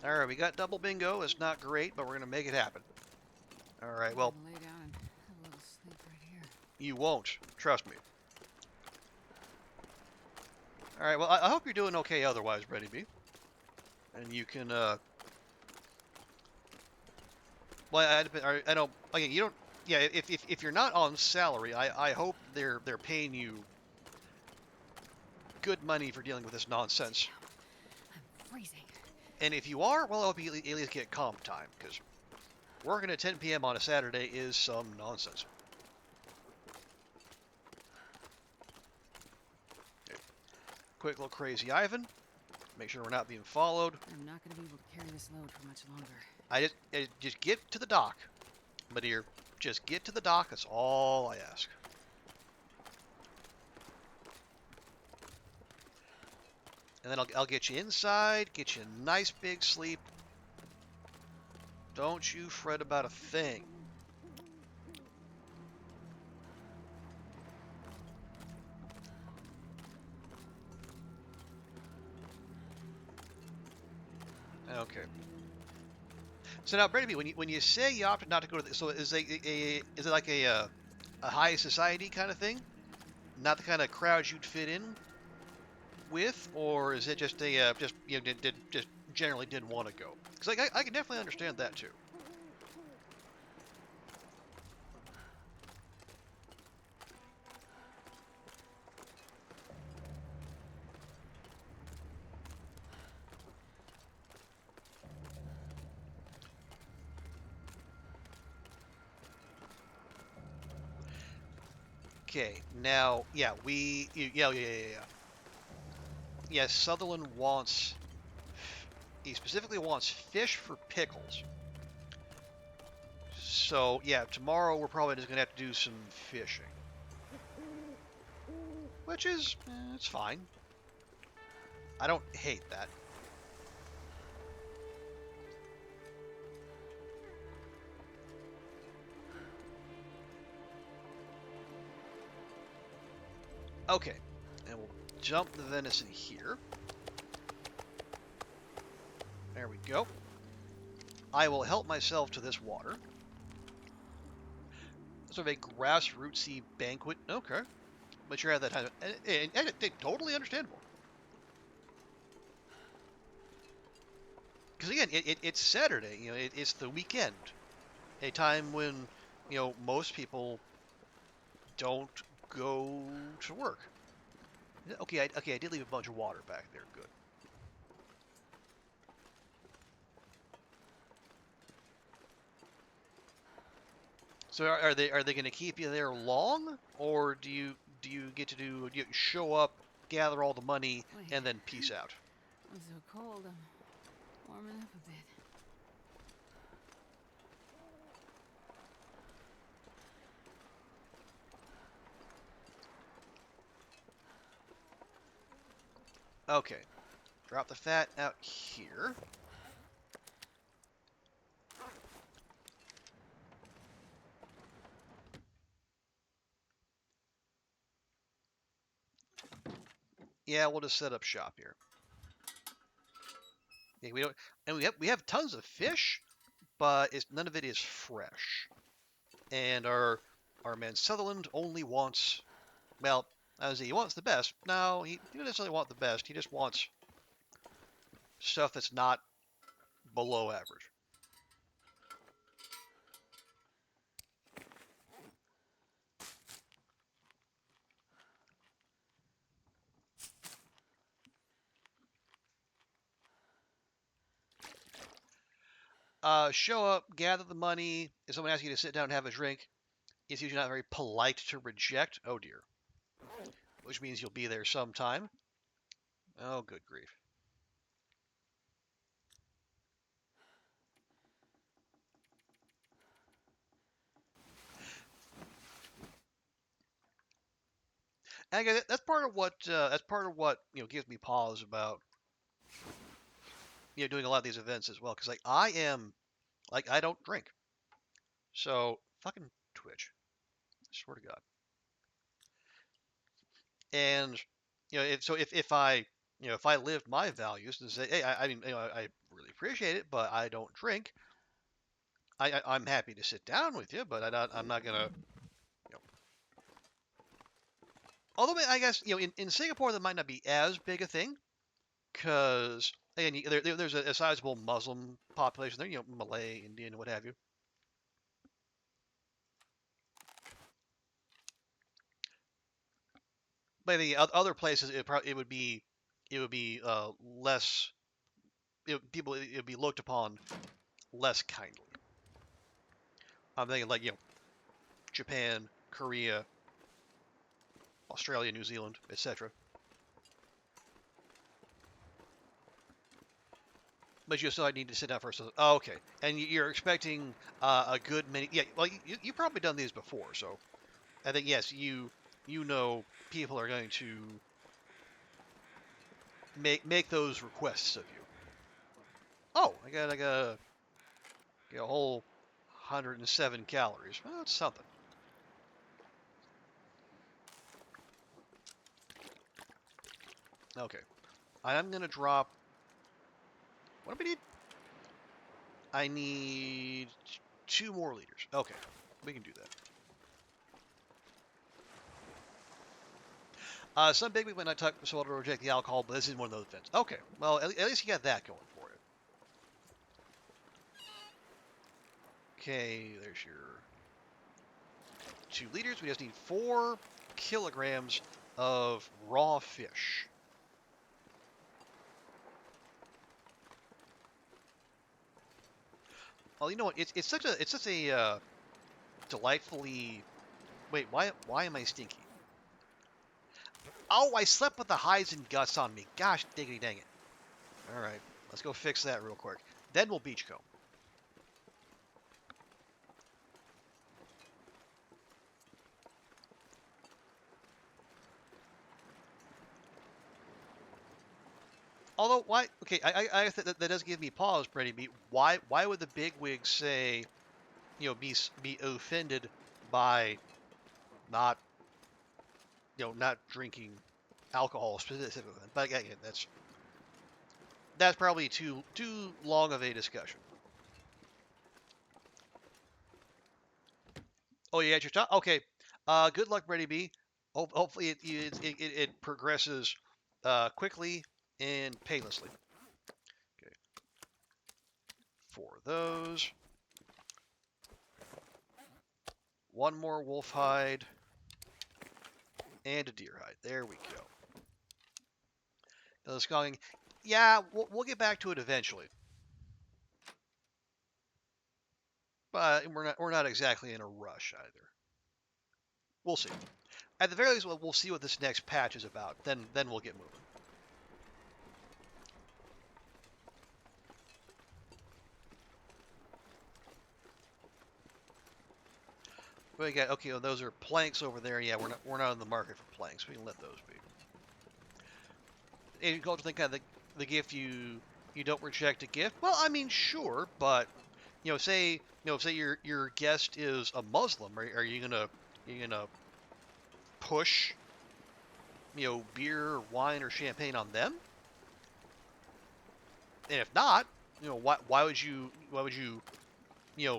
Alright, we got double bingo. It's not great, but we're going to make it happen. Alright, well... Lay down and have a little sleep right here. You won't. Trust me. Alright, well, I hope you're doing okay otherwise, Brady B. And you can, Well, I don't... Again, you don't... Yeah, if you're not on salary, I hope they're paying you good money for dealing with this nonsense. I'm freezing. And if you are, well, I hope you at least get comp time, because working at 10 p.m. on a Saturday is some nonsense. Okay. Quick little crazy Ivan. Make sure we're not being followed. I'm not going to be able to carry this load for much longer. I just get to the dock, my dear. Just get to the dock. That's all I ask. And then I'll get you inside, get you a nice big sleep. Don't you fret about a thing. Okay. So now, Brady, when you say you opted not to go to so is is it like a high society kind of thing? Not the kind of crowd you'd fit in with, or is it just a just just generally didn't want to go? Because I can definitely understand that too. Okay, now yeah. Yes, Sutherland wants. He specifically wants fish for pickles. So yeah, tomorrow we're probably just gonna have to do some fishing, which is it's fine. I don't hate that. Okay, and we'll jump the venison here. There we go. I will help myself to this water. Sort of a grassrootsy banquet. Okay, but you're at that time, and totally understandable. Because again, it's Saturday. You know, it's the weekend, a time when most people don't go to work. Okay, I did leave a bunch of water back there. Good. So are they going to keep you there long, or do you get to show up, gather all the money, and then peace out? I'm so cold. I'm warming up a bit. Okay, drop the fat out here. Yeah, we'll just set up shop here. Yeah, we have tons of fish, but none of it is fresh. And our man Sutherland only wants, well, as he wants the best. No, he doesn't necessarily want the best. He just wants stuff that's not below average. Show up, gather the money. If someone asks you to sit down and have a drink, it's usually not very polite to reject. Oh dear. Which means you'll be there sometime. Oh, good grief. And again, that's part of what gives me pause about doing a lot of these events as well. Because I don't drink, so fucking Twitch. I swear to God. And if I lived my values and say, hey, I mean, I really appreciate it, but I don't drink. I'm happy to sit down with you, but I'm not gonna. Although I guess in Singapore that might not be as big a thing, because again there's a sizable Muslim population there, Malay, Indian, what have you. But the other places it would be less it'd be looked upon less kindly. I'm thinking like Japan, Korea, Australia, New Zealand, etc. But you still need to sit down first. Oh, okay. And you're expecting a good many. Yeah, well, you've probably done these before, so I think yes, you know people are going to make those requests of you. Oh, I got a whole 107 calories. Well, that's something. Okay, I'm gonna drop. What do we need? I need 2 more liters. Okay, we can do that. Some big week when I took so to reject the alcohol, but this is one of those events. Okay, well at least you got that going for it. Okay, there's your 2 liters. We just need 4 kilograms of raw fish. Well, you know what? It's such a delightfully. Wait, why am I stinky? Oh, I slept with the hides and guts on me. Gosh, diggity dang it. All right, let's go fix that real quick. Then we'll beachcomb. Although, why? Okay, I that does give me pause, Brady B. Why would the bigwigs say, be offended by not, not drinking alcohol specifically? But again, that's probably too long of a discussion. Oh, you got your top? Okay. Good luck, Brady B. Hopefully it progresses quickly and painlessly. Okay. 4 of those. 1 more wolf hide. And a deer hide. There we go. Now the skunking. Yeah, we'll get back to it eventually. But we're not exactly in a rush either. We'll see. At the very least, we'll see what this next patch is about. Then we'll get moving. We got okay. Well, those are planks over there. Yeah, we're not in the market for planks. We can let those be. And you go to think of the gift you don't reject a gift. Well, I mean, sure, but say your guest is a Muslim. Are you gonna push beer, wine, or champagne on them? And if not, why would you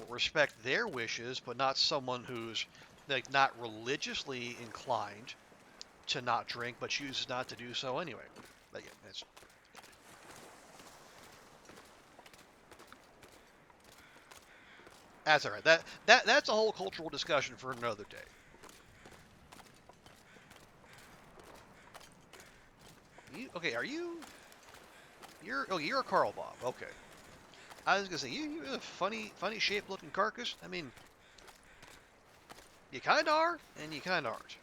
respect their wishes, but not someone who's like not religiously inclined to not drink, but chooses not to do so anyway? Again, that's all right. That's a whole cultural discussion for another day. Okay? Are you? You're a Carl Bob. Okay. I was gonna say you have a funny shaped looking carcass. I mean, you kind of are, and you kind of aren't.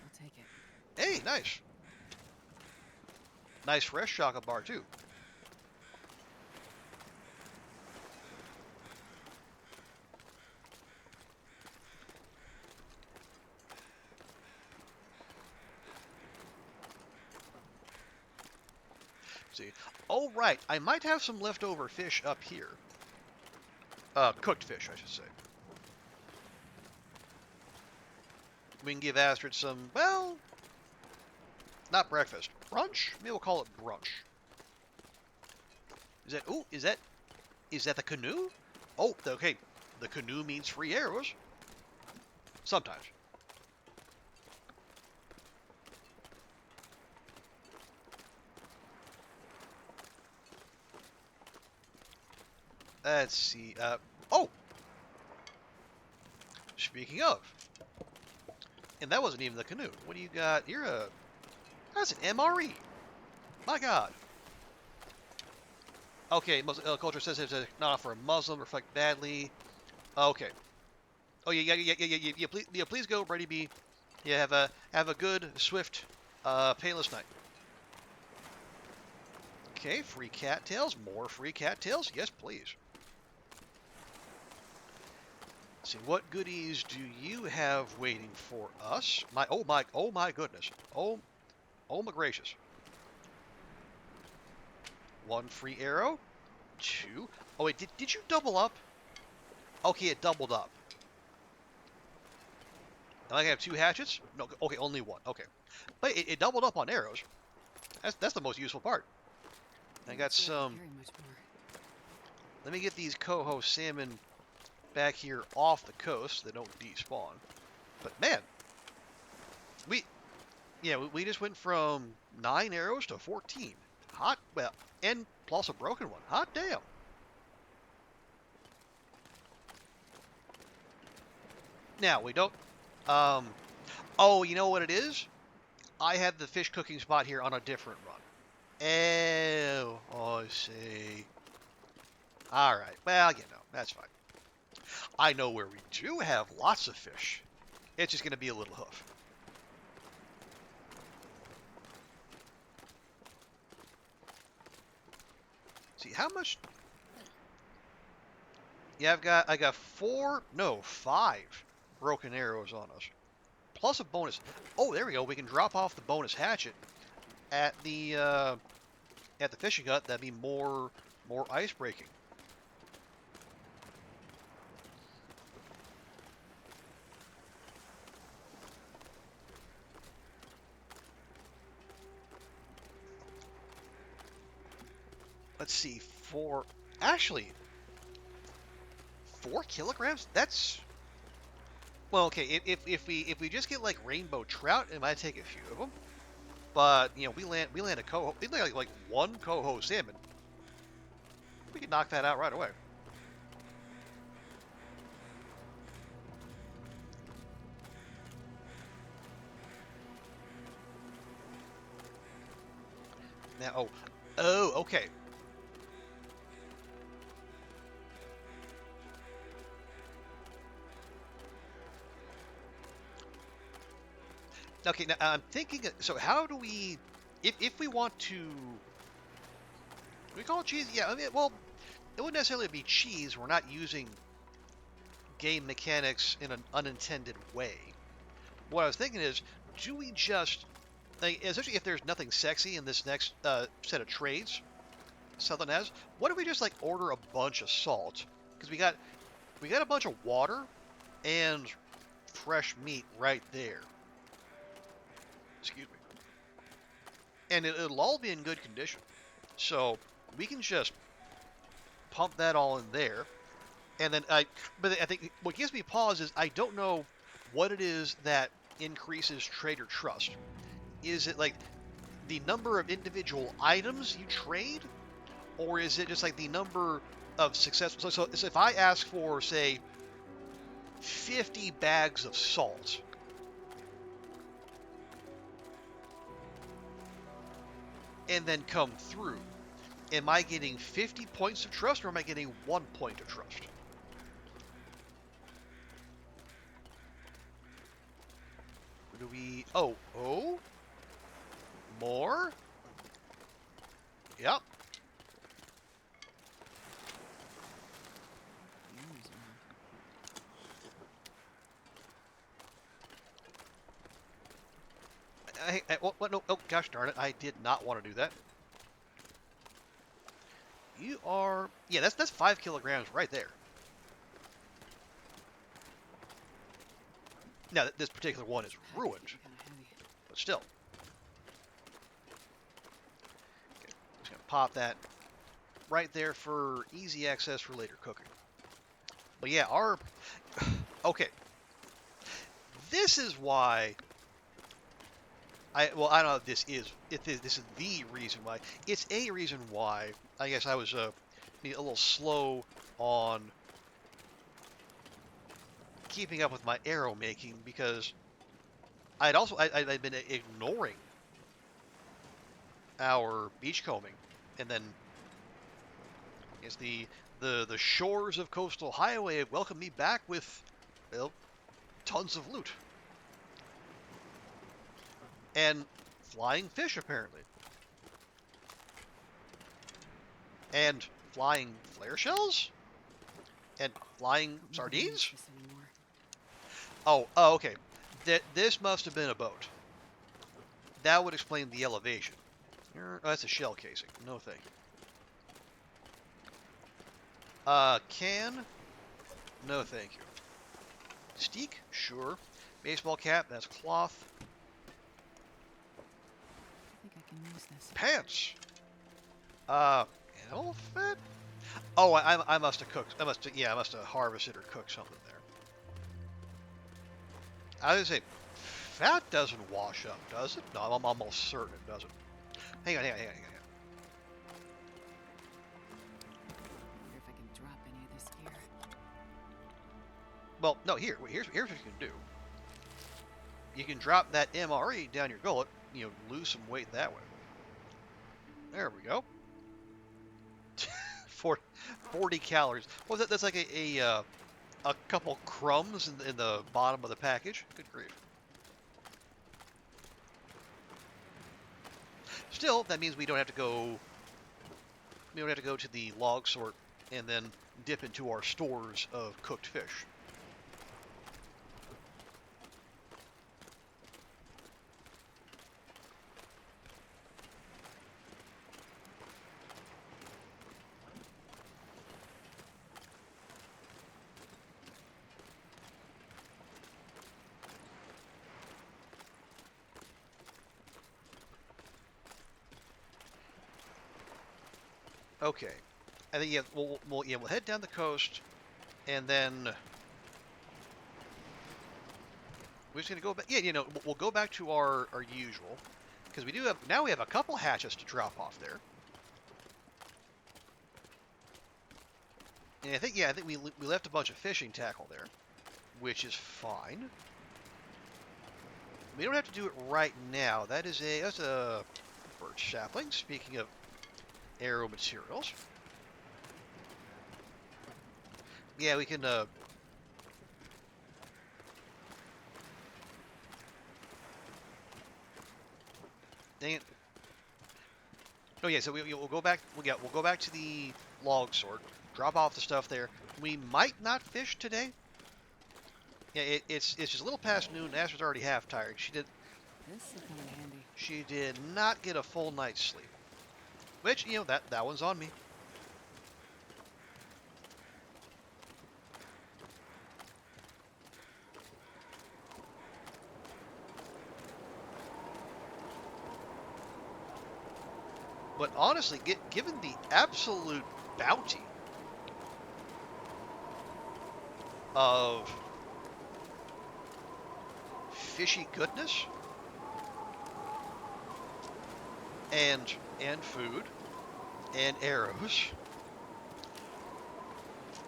I'll take it. Hey, nice. Nice fresh chocolate bar too. See. Oh right, I might have some leftover fish up here. Cooked fish, I should say. We can give Astrid some, well, not breakfast, brunch. Maybe we'll call it brunch. Is that the canoe? Oh, okay. The canoe means free arrows. Sometimes. Let's see. Oh! Speaking of. And that wasn't even the canoe. What do you got? That's an MRE. My God. Okay, culture says it's not for a Muslim, reflect badly. Okay. Oh yeah. Please go, Brady B. Yeah, have a good, swift, painless night. Okay, free cattails, more free cattails. Yes, please. Let's see, what goodies do you have waiting for us? Oh my goodness. Oh my gracious. One free arrow. Two. Oh wait, did you double up? Okay, it doubled up. Am I gonna have two hatchets? No, okay, only one. Okay, but it doubled up on arrows. That's the most useful part. I got some. Let me get these coho salmon back here off the coast so they don't despawn. But man, we just went from 9 arrows to 14. Hot, well, and plus a broken one. Hot damn. Now we don't. Oh, you know what it is? I had the fish cooking spot here on a different run. Oh, I see. All right. Well, that's fine. I know where we do have lots of fish. It's just going to be a little hoof. See how much? Yeah, I got 5 broken arrows on us, plus a bonus. Oh, there we go. We can drop off the bonus hatchet at the fishing hut. That'd be more ice breaking. Let's see, actually 4 kilograms. That's well, okay. If we just get like rainbow trout, it might take a few of them. But we land a coho. We land like 1 coho salmon. We can knock that out right away. Now, okay. Okay, now I'm thinking. So how do we, if we want to, we call it cheese? Yeah, I mean, well, it wouldn't necessarily be cheese. We're not using game mechanics in an unintended way. What I was thinking is, do we just, like, especially if there's nothing sexy in this next set of trades, Southern has, what if we just like order a bunch of salt? Because we got a bunch of water and fresh meat right there. Excuse me. And it'll all be in good condition. So we can just pump that all in there. And then but I think what gives me pause is I don't know what it is that increases trader trust. Is it like the number of individual items you trade? Or is it just like the number of successful? So if I ask for, say, 50 bags of salt, and then come through, am I getting 50 points of trust or am I getting 1 point of trust? Do we... Oh. More? Yep. What? No, oh, gosh darn it. I did not want to do that. You are... Yeah, that's 5 kilograms right there. Now, this particular one is ruined. But still. Okay, just going to pop that right there for easy access for later cooking. But yeah, okay. This is why... I don't know if this is the reason why. It's a reason why I guess I was a little slow on keeping up with my arrow making, because I'd been ignoring our beachcombing, and then is the shores of Coastal Highway welcome me back with, well, tons of loot and flying fish apparently, and flying flare shells, and flying sardines. Oh, okay. This must have been a boat. That would explain the elevation. Oh, that's a shell casing. No thank you. Can? No thank you. Steak? Sure. Baseball cap? That's cloth. I think I can use this. Pants? Animal fat? Oh, I must have cooked. I must have harvested or cooked something there. I was gonna say, fat doesn't wash up, does it? No, I'm almost certain it doesn't. Hang on. I wonder if I can drop any of this gear. Well, no, here's what you can do. You can drop that MRE down your gullet, lose some weight that way. There we go. 40 calories. Well, that's like a couple crumbs in the bottom of the package. Good grief. Still, that means we don't have to go. We don't have to go to the log sort and then dip into our stores of cooked fish. Okay, I think we'll head down the coast, and then we're just gonna go back. Yeah, we'll go back to our usual, because we have a couple hatches to drop off there. And I think we left a bunch of fishing tackle there, which is fine. We don't have to do it right now. That's a birch sapling. Speaking of arrow materials. Yeah, we can dang it. Oh yeah, so we'll go back. We'll go back to the log sort. Drop off the stuff there. We might not fish today. Yeah, it's just a little past noon. Astrid's already half tired. This will come in handy. She did not get a full night's sleep. Which, that one's on me. But honestly, given the absolute bounty of fishy goodness and food and arrows,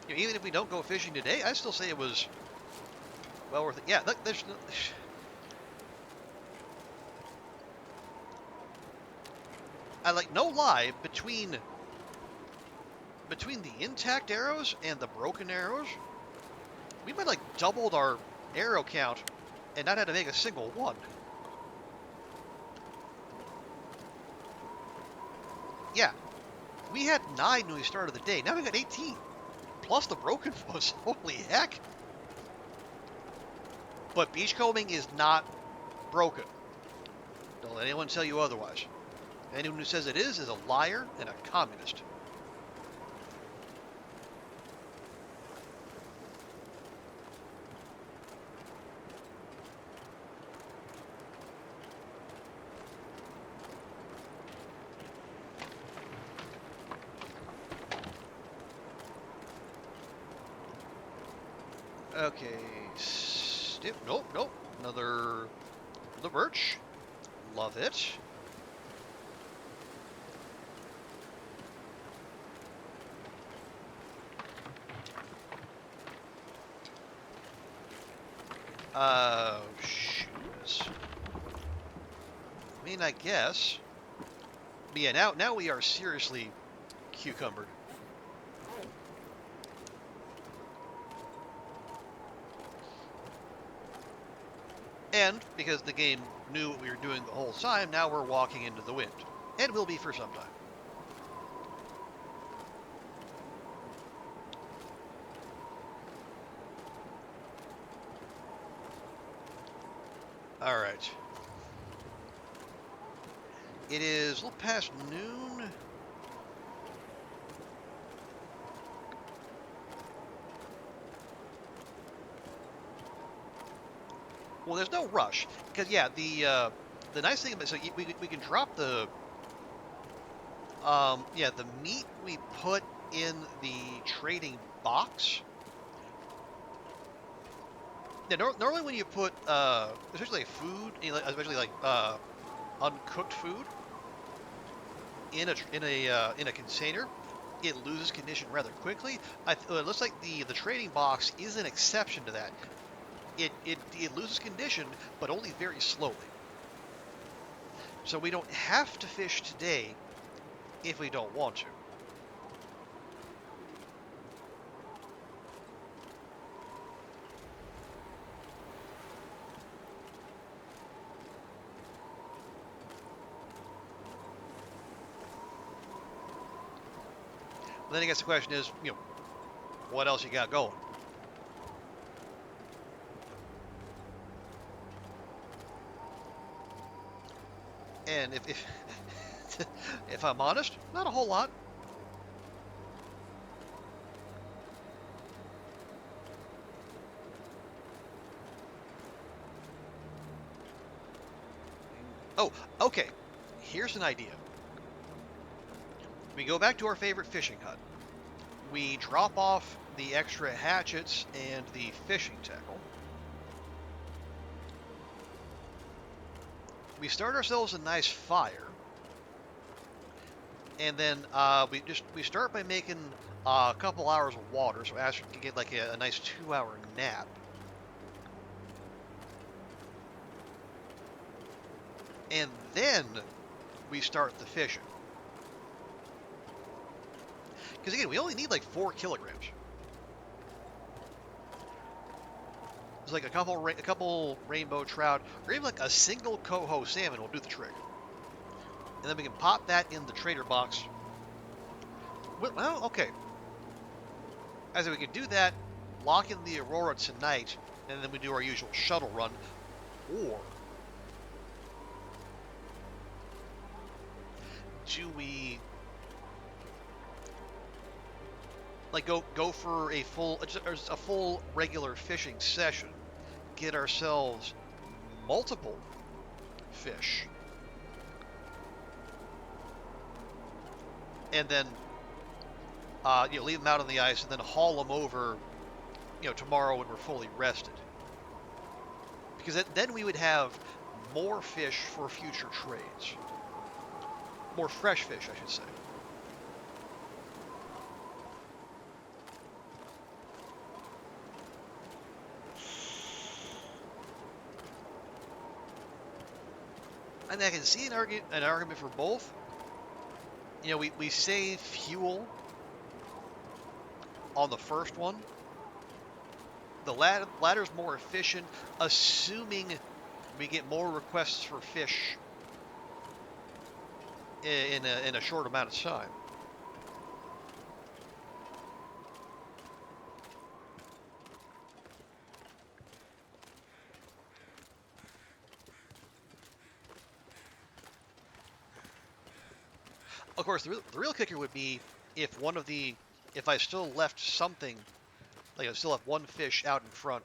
even if we don't go fishing today, I still say it was well worth it. Yeah, look, there's no. No lie, between the intact arrows and the broken arrows, we might doubled our arrow count and not had to make a single one. Yeah, we had 9 when we started the day. Now we got 18, plus the broken ones. Holy heck! But beachcombing is not broken. Don't let anyone tell you otherwise. Anyone who says it is a liar and a communist. Okay, nope, another birch. Love it. Shoes. I mean, I guess. But yeah, now we are seriously cucumbered. And because the game knew what we were doing the whole time, now we're walking into the wind. And will be for some time. Alright. It is a little past noon. Well, there's no rush. Because, yeah, the nice thing about it, so we can drop the the meat we put in the trading box. Yeah, normally when you put, especially like food, especially like uncooked food in a container, it loses condition rather quickly. It looks like the trading box is an exception to that. It loses condition, but only very slowly. So we don't have to fish today if we don't want to. But then I guess the question is, what else you got going? And if if I'm honest, not a whole lot. Oh, okay. Here's an idea. We go back to our favorite fishing hut. We drop off the extra hatchets and the fishing tackle. We start ourselves a nice fire. And then we start by making a couple hours of water, so Astrid can get like a nice 2-hour nap. And then we start the fishing. Because again, we only need like 4 kilograms. It's like a couple rainbow trout, or even like a single coho salmon will do the trick. And then we can pop that in the trader box. Well, okay. I said we could do that, lock in the Aurora tonight, and then we do our usual shuttle run. Or do we like go for a full regular fishing session, get ourselves multiple fish, and then leave them out on the ice, and then haul them over, tomorrow when we're fully rested. Because then we would have more fish for future trades, more fresh fish, I should say. And I can see an argument for both. We save fuel on the first one. The ladder's more efficient, assuming we get more requests for fish in a short amount of time. Of course, the real kicker would be if I still left something, like I still have one fish out in front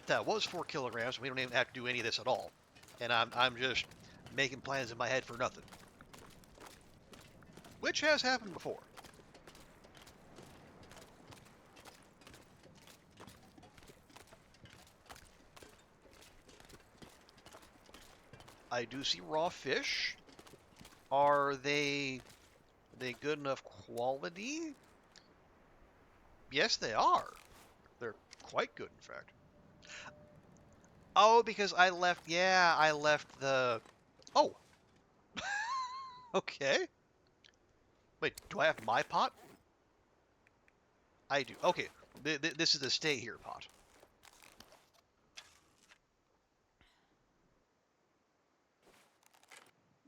that was 4 kilograms. We don't even have to do any of this at all, and I'm just making plans in my head for nothing, which has happened before. I do see raw fish. Are they good enough quality? Yes, they are. They're quite good, in fact. Oh, because I left the... Oh. Okay. Wait, do I have my pot? I do. Okay, this is the stay here pot.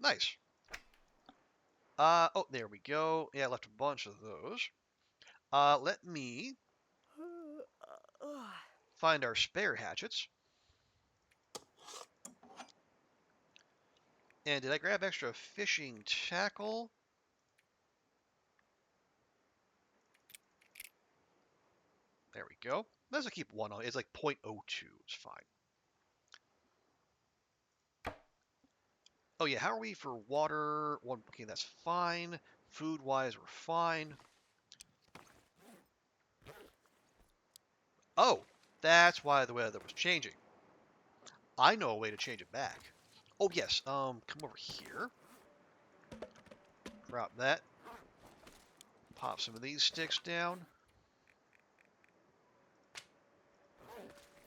Nice. Oh, there we go. Yeah, I left a bunch of those. Let me find our spare hatchets. And did I grab extra fishing tackle? There we go. Let's keep one on. It's like 0.02. It's fine. Oh yeah, how are we for water? One. Okay, that's fine. Food-wise, we're fine. Oh, that's why the weather was changing. I know a way to change it back. Oh yes. Come over here. Drop that. Pop some of these sticks down.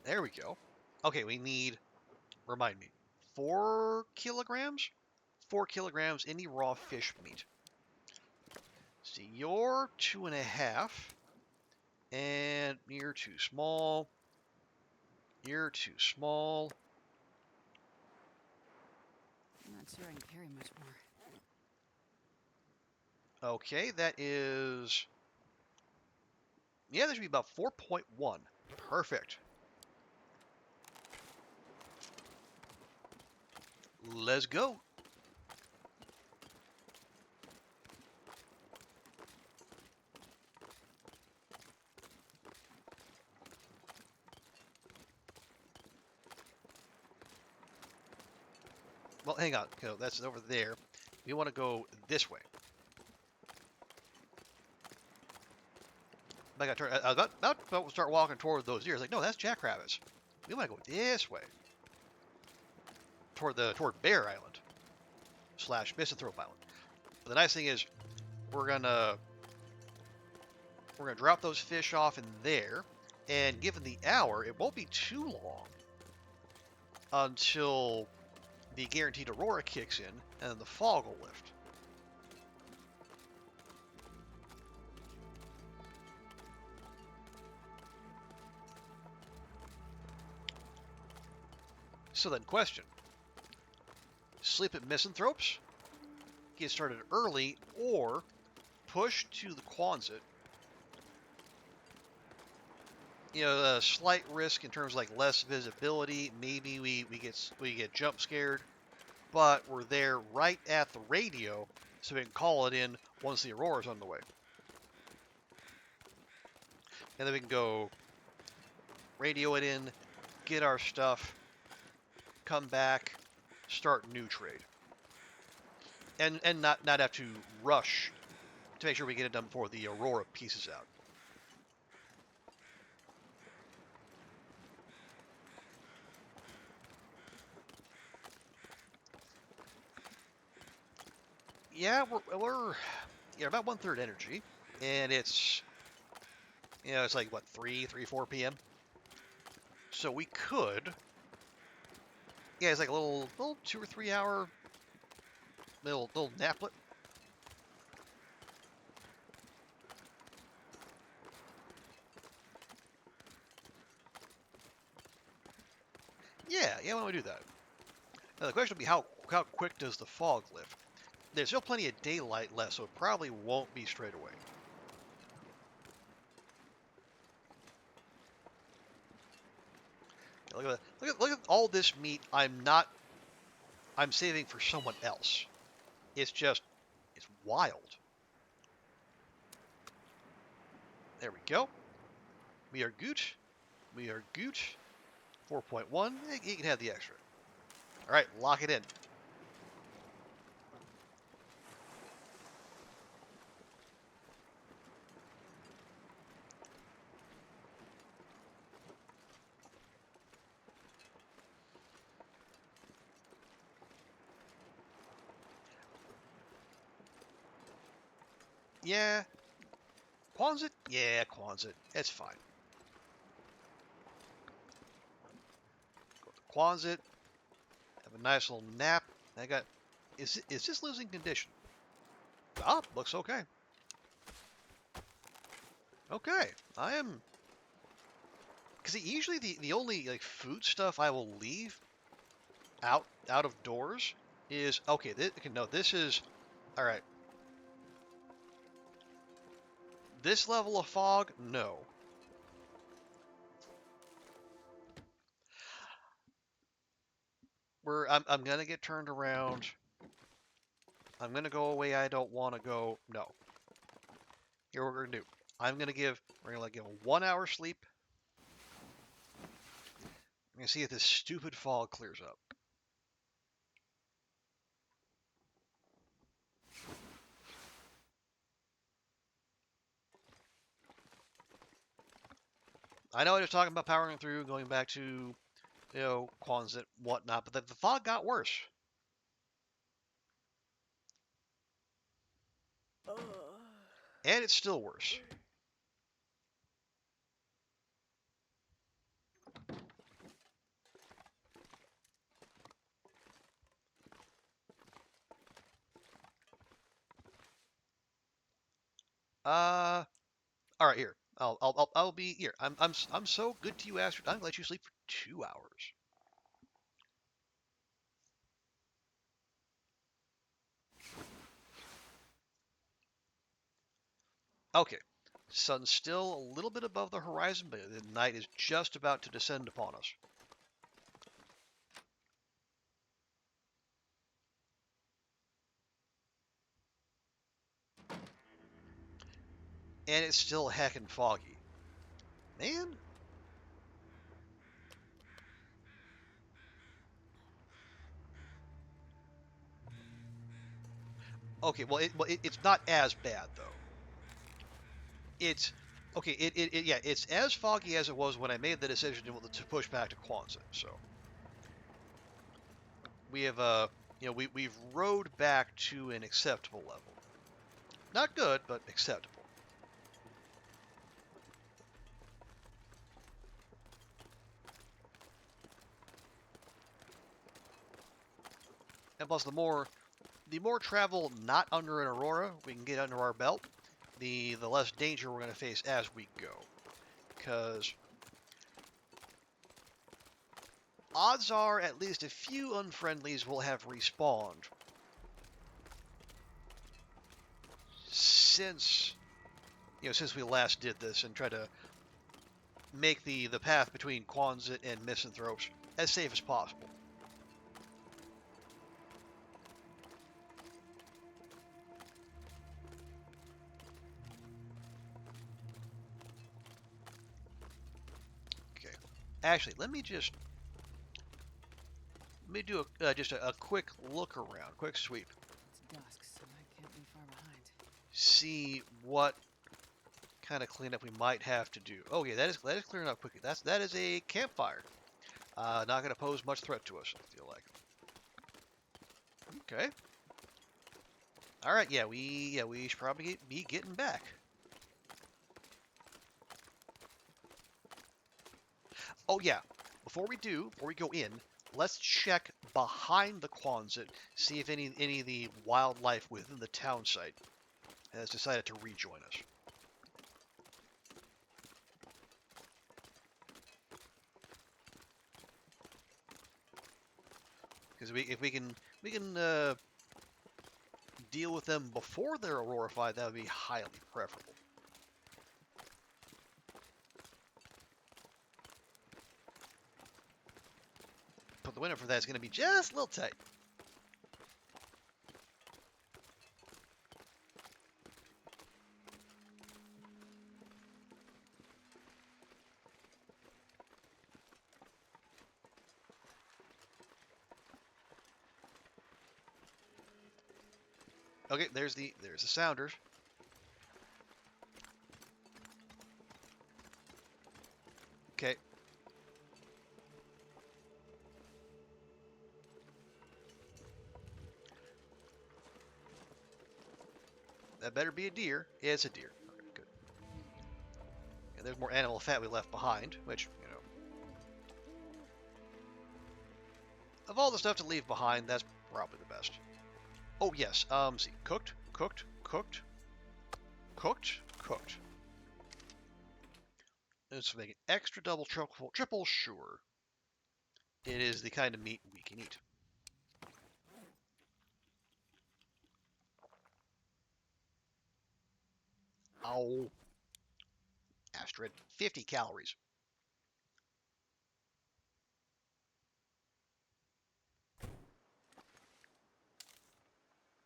There we go. Okay, we need, remind me, 4 kilograms? 4 kilograms any raw fish meat. See, you're 2.5. And you're too small. You're too small. I'm not sure I can carry much more. Okay, that is... Yeah, that should be about 4.1. Perfect. Let's go. Well, hang on. Okay, that's over there. We want to go this way. I got turn. I was about to start walking toward those deer. Like, no, that's jackrabbits. We want to go this way. Toward Bear Island / Misanthrope Island. But the nice thing is, we're gonna drop those fish off in there, and given the hour, it won't be too long until the guaranteed aurora kicks in, and then the fog will lift. So then, question: sleep at Misanthropes, get started early, or push to the Quonset? You know, a slight risk in terms of like less visibility. Maybe we get jump scared, but we're there right at the radio, so we can call it in once the aurora's on the way, and then we can go radio it in, get our stuff, come back, start new trade, and not have to rush to make sure we get it done before the aurora pieces out. Yeah, we're about 1/3 energy, and it's it's like what 4 p.m. So we could, it's like a little 2 or 3 hour little naplet. Yeah, why don't we do that? Now the question would be how quick does the fog lift? There's still plenty of daylight left, so it probably won't be straight away. Look at all this meat. I'm saving for someone else. It's wild. There we go. We are good. 4.1. You can have the extra. All right, lock it in. Yeah. Quonset? Yeah, Quonset. It's fine. Go to Quonset. Have a nice little nap. Is this losing condition? Ah, looks okay. Okay, I am... Because usually the only like food stuff I will leave out of doors is... Okay, no, this is... Alright. This level of fog? No. I'm gonna get turned around. I'm gonna go away I don't want to go. No. Here what we're gonna do. We're gonna give a 1 hour sleep. I'm gonna see if this stupid fog clears up. I know I was talking about powering through, going back to, Quanzit and whatnot, but the fog got worse. And it's still worse. All right, here. I'll be here. I'm so good to you, Astrid. I'm gonna let you sleep for 2 hours. Okay. Sun's still a little bit above the horizon, but the night is just about to descend upon us. And it's still heckin' foggy. Man. Okay, well, it's not as bad, though. It's... Okay, yeah, it's as foggy as it was when I made the decision to push back to Kwanzaa, so... We have, we've rode back to an acceptable level. Not good, but acceptable. And plus, the more travel not under an aurora we can get under our belt, the less danger we're going to face as we go. Because odds are at least a few unfriendlies will have respawned since we last did this and tried to make the path between Quonset and Misanthropes as safe as possible. Okay, actually, let me do just a quick look around, quick sweep. It's dusk, so I can't be far behind. See what kind of cleanup we might have to do. Oh yeah, that is clearing up quickly. That is a campfire. Not going to pose much threat to us, I feel like. Okay. All right. Yeah, we should probably be getting back. Oh yeah. Before we go in, let's check behind the Quonset, see if any of the wildlife within the town site has decided to rejoin us. Because if we can deal with them before they're aurorified, that would be highly preferable. But the window for that is going to be just a little tight. Okay, there's the sounders. Okay. That better be a deer. Yeah, it's a deer. Okay, good. And there's more animal fat we left behind, which, of all the stuff to leave behind, that's probably the best. Oh, yes. See, cooked. Let's make it extra double triple sure. It is the kind of meat we can eat. Oh, Astrid, 50 calories.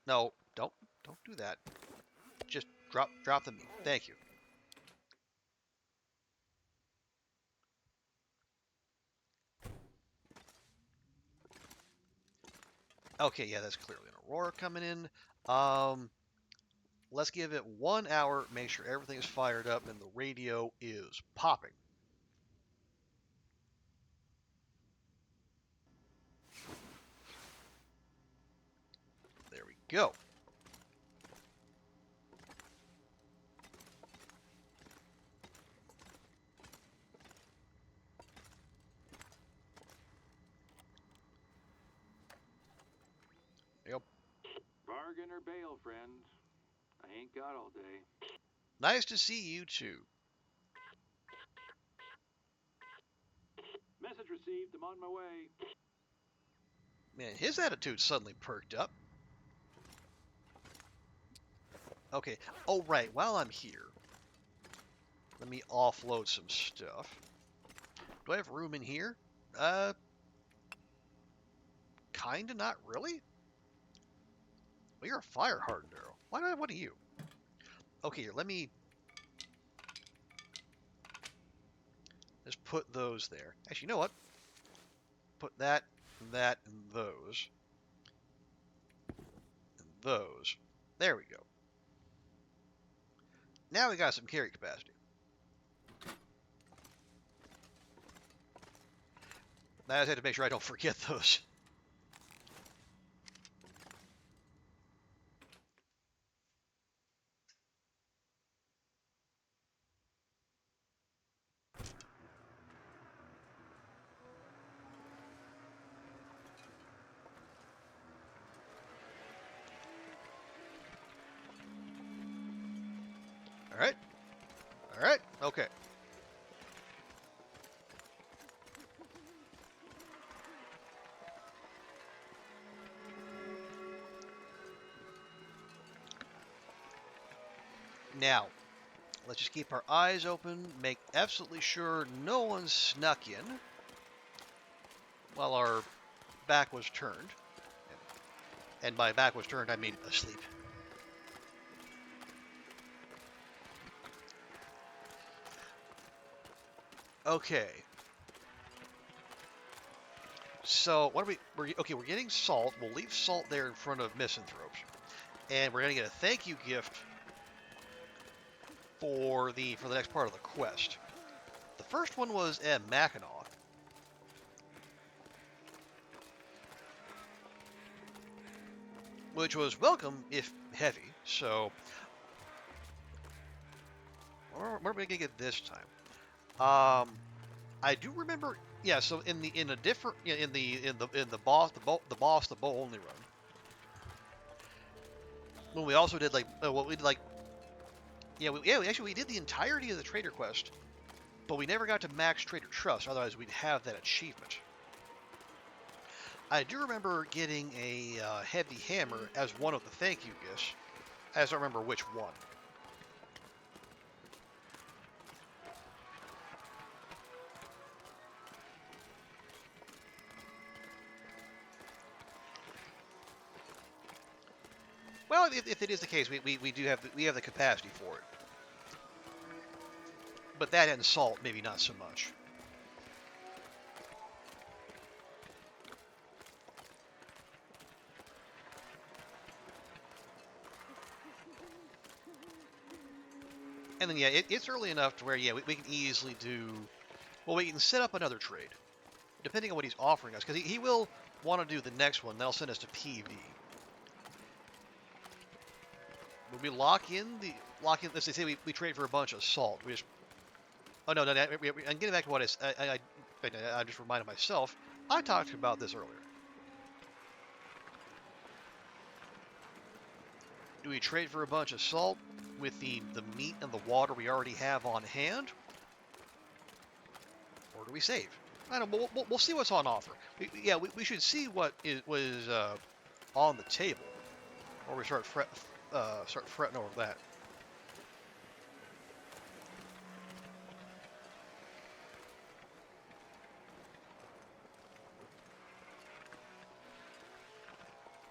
No, don't do that. Just drop the meat. Thank you. Okay, yeah, that's clearly an aurora coming in. Let's give it 1 hour, make sure everything's fired up and the radio is popping. There we go. Yep. Bargain or bail, friends. I ain't got all day. Nice to see you too. Message received. I'm on my way. Man, his attitude suddenly perked up. Okay. Oh, right. While I'm here, let me offload some stuff. Do I have room in here? Kinda, not really. Well, you're a fire hardened arrow. Why do I want you? Okay, here, let me just put those there. Actually, you know what? Put that, and those. And those. There we go. Now we got some carry capacity. Now I just have to make sure I don't forget those. Alright. Alright. Okay. Now, let's just keep our eyes open, make absolutely sure no one snuck in while our back was turned. And by back was turned, I mean asleep. Okay. So, what are we're getting salt. We'll leave salt there in front of Misanthropes. And we're going to get a thank you gift for the next part of the quest. The first one was Mackinac, which was welcome if heavy. So, what are we going to get this time? I do remember, yeah. So in the boss the bow only run, when we also did like what we did like, we did the entirety of the trader quest, but we never got to max trader trust. Otherwise, we'd have that achievement. I do remember getting a heavy hammer as one of the thank you gifts. I just don't remember which one. Well, if it is the case, we do have the capacity for it. But that and salt, maybe not so much. And then, yeah, it's early enough to where, yeah, we can easily do... Well, we can set up another trade, depending on what he's offering us, because he will want to do the next one. That'll send us to PV. When we lock in, let's say we trade for a bunch of salt. We just... Oh, no, I'm getting back to what I just reminded myself. I talked about this earlier. Do we trade for a bunch of salt with the meat and the water we already have on hand? Or do we save? I don't know. We'll see what's on offer. We should see what was on the table, or we start fretting over that.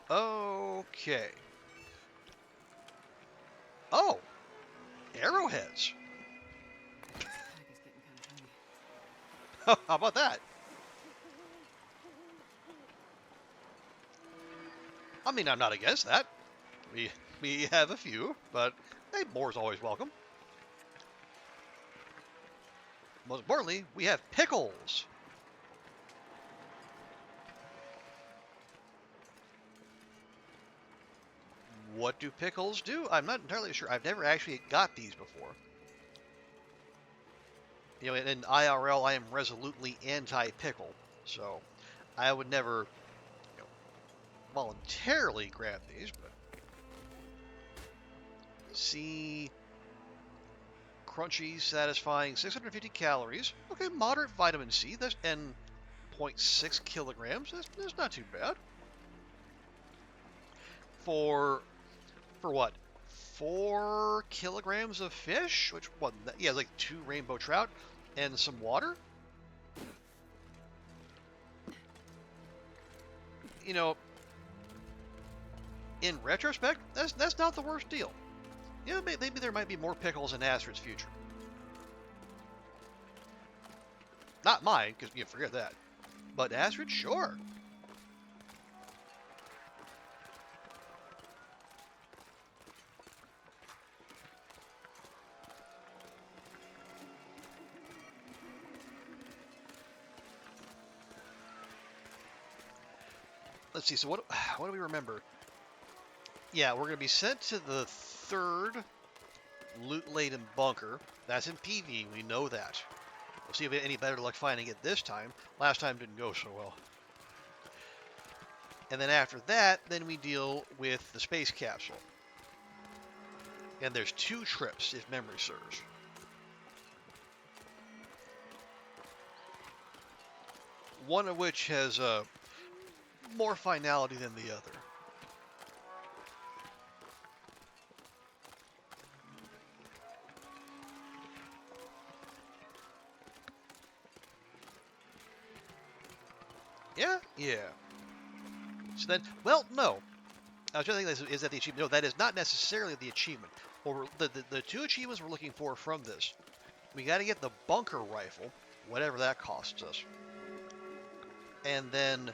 Okay. Oh, arrowheads. This pack is getting kind of heavy. How about that? I mean, I'm not against that. We have a few, but hey, more's always welcome. Most importantly, we have pickles. What do pickles do? I'm not entirely sure. I've never actually got these before. You know, in IRL, I am resolutely anti-pickle, so I would never, you know, voluntarily grab these. But see, crunchy, satisfying, 650 calories. Okay, moderate vitamin C. That's and 0.6 kilograms. That's not too bad. For what? 4 kilograms of fish, which what? Yeah, like 2 rainbow trout and some water. You know, in retrospect, that's not the worst deal. You know, maybe there might be more pickles in Astrid's future. Not mine, because you forget that. But Astrid, sure. Let's see. So what do we remember? Yeah, we're gonna be sent to the 3rd loot-laden bunker. That's in PV. We know that. We'll see if we have any better luck finding it this time. Last time didn't go so well. And then after that, then we deal with the space capsule. And there's 2 trips, if memory serves. One of which has more finality than the other. Yeah. So then, well, no. I was trying to think, is that the achievement? No, that is not necessarily the achievement. Or the 2 achievements we're looking for from this. We got to get the bunker rifle, whatever that costs us. And then,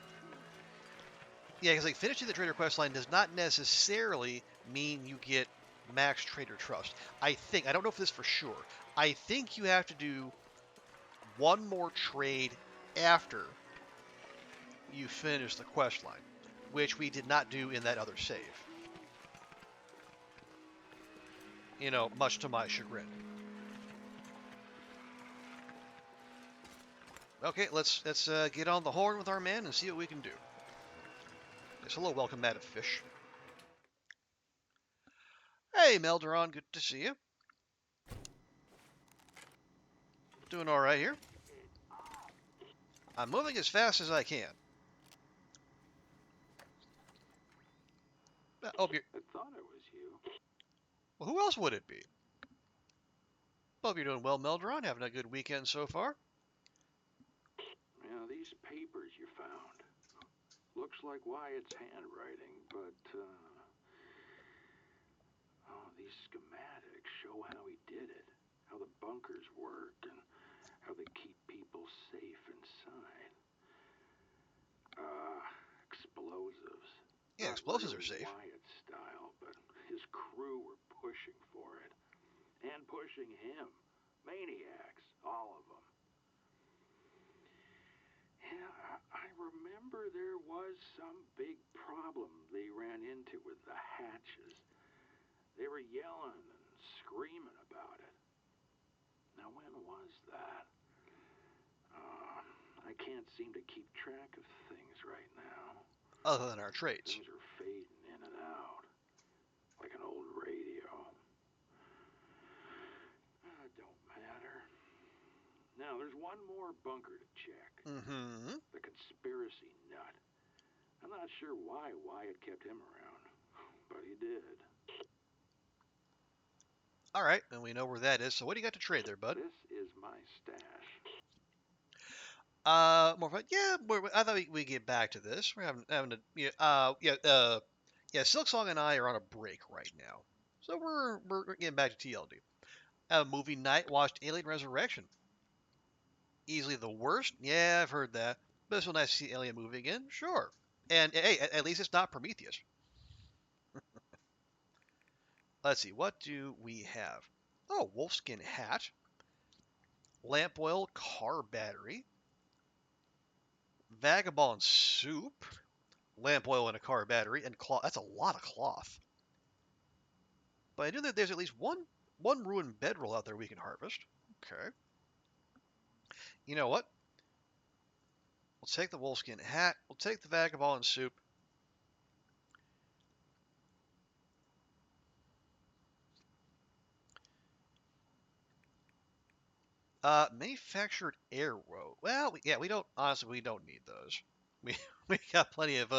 yeah, because like finishing the trader quest line does not necessarily mean you get max trader trust. I don't know if this for sure. I think you have to do one more trade after you finish the quest line, which we did not do in that other save. You know, much to my chagrin. Okay, let's get on the horn with our man and see what we can do. Yes, hello, welcome, Madam Fish. Hey, Melderon, good to see you. Doing all right here. I'm moving as fast as I can. Oh, I thought it was you. well, who else would it be? Hope you're doing well, Melderon. Having a good weekend so far. Yeah, these papers you found. Looks like Wyatt's handwriting, but, these schematics show how he did it. How the bunkers work and how they keep people safe inside. Explosives. Yeah, Not explosives are really safe. Wyatt's style, but his crew were pushing for it. And pushing him. Maniacs, all of them. Yeah, I remember there was some big problem they ran into with the hatches. They were yelling and screaming about it. Now, when was that? I can't seem to keep track of things right now. Other than our trades. Things are fading in and out, like an old radio. Don't matter. Now Now, there's one more bunker to check. Mm-hmm. The conspiracy nut. I'm not sure why Wyatt kept him around, but he did. All right, and we know where that is. So what do you got to trade there, bud? This is my stash. More fun. Yeah, I thought we'd get back to this. We're having a yeah. Silksong and I are on a break right now, so we're getting back to TLD. Movie night. Watched Alien Resurrection. Easily the worst. Yeah, I've heard that. But it's so nice to see Alien movie again. Sure. And hey, at least it's not Prometheus. Let's see. What do we have? Oh, wolfskin hat, lamp oil, car battery, vagabond soup, lamp oil and a car battery, and cloth. That's a lot of cloth. But I do that there's at least one ruined bedroll out there we can harvest. Okay. You know what? We'll take the wolfskin hat. We'll take the vagabond soup. Manufactured arrow. Well, we don't honestly we don't need those. We we got plenty of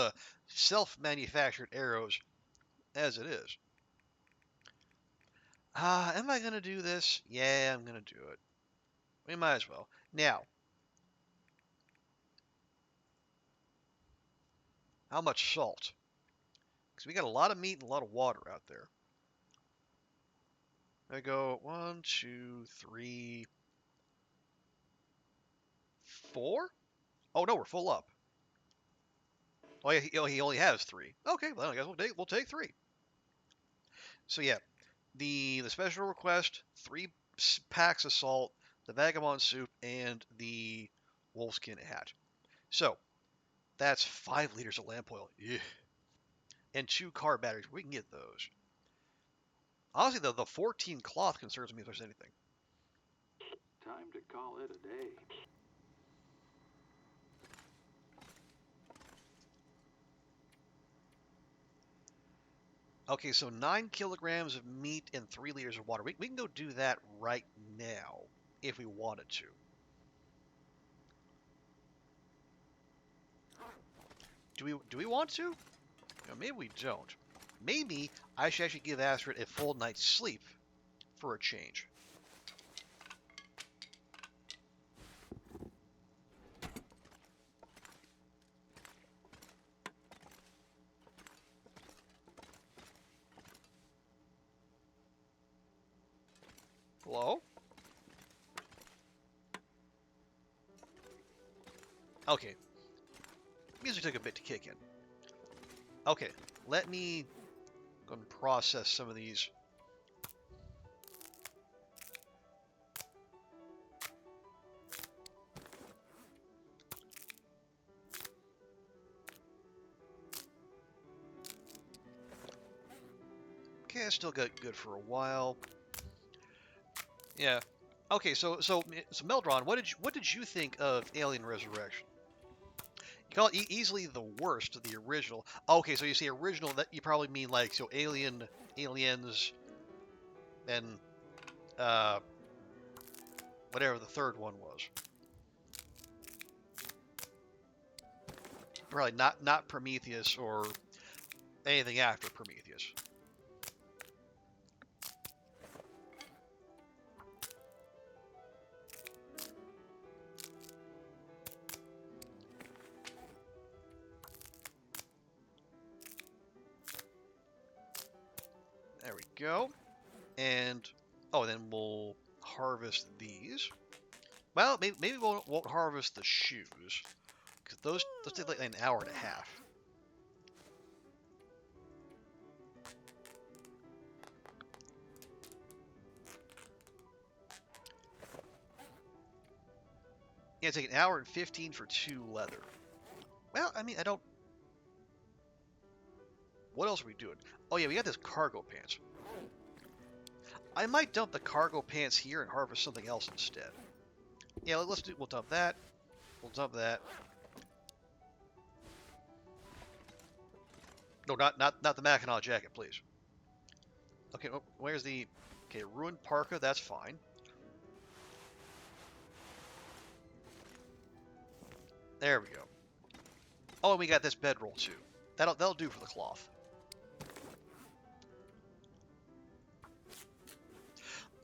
self-manufactured arrows as it is. Am I gonna do this? Yeah, I'm gonna do it. We might as well. Now, how much salt? Because we got a lot of meat and a lot of water out there. I go 1, 2, 3, 4. Oh no, we're full up. Oh yeah, he only has 3. Okay, well I guess we'll take 3. So yeah, the special request, 3 packs of salt, the vagabond soup, and the wolfskin hat. So that's 5 liters of lamp oil. Yeah. And 2 car batteries. We can get those. Honestly, though, the 14 cloth concerns me if there's anything. Time to call it a day. Okay, so 9 kilograms of meat and 3 liters of water. We can go do that right now if we wanted to. Do we want to? Maybe we don't. Maybe I should actually give Astrid a full night's sleep for a change. Hello? Okay. Music took a bit to kick in. Okay, let me go and process some of these. Okay, I still got good for a while. Yeah. Okay, so Meldron, what did you think of Alien Resurrection? You call it easily the worst of the original. Okay, so you say original, that you probably mean like so Aliens, and whatever the third one was. Probably not Prometheus or anything after Prometheus. There we go. And oh, then we'll harvest these. Well, maybe we won't harvest the shoes because those take like an hour and a half. Yeah, it's like an hour and 15 for 2 leather. Well, I mean, I don't. What else are we doing? Oh yeah, we got this cargo pants. I might dump the cargo pants here and harvest something else instead. Yeah, let's do. We'll dump that. We'll dump that. No, not the Mackinac jacket, please. Okay, where's the? Okay, ruined parka. That's fine. There we go. Oh, and we got this bedroll too. That'll do for the cloth.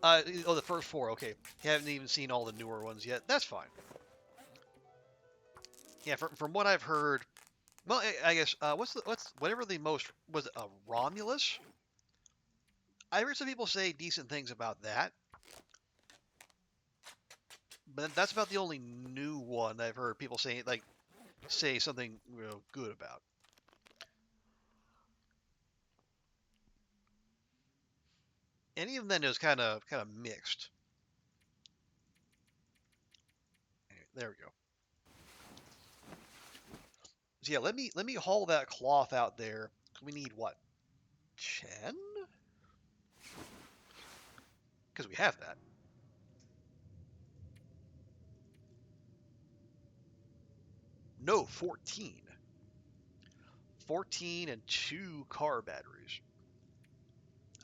Oh, the first 4. Okay, you haven't even seen all the newer ones yet. That's fine. Yeah, from what I've heard, well, I guess whatever the most was it, Romulus. I heard some people say decent things about that, but that's about the only new one I've heard people say something good about. And even then, it was kind of mixed. Anyway, there we go. So yeah, let me haul that cloth out there. We need what? 10? Because we have that. No, 14. 14 and 2 car batteries.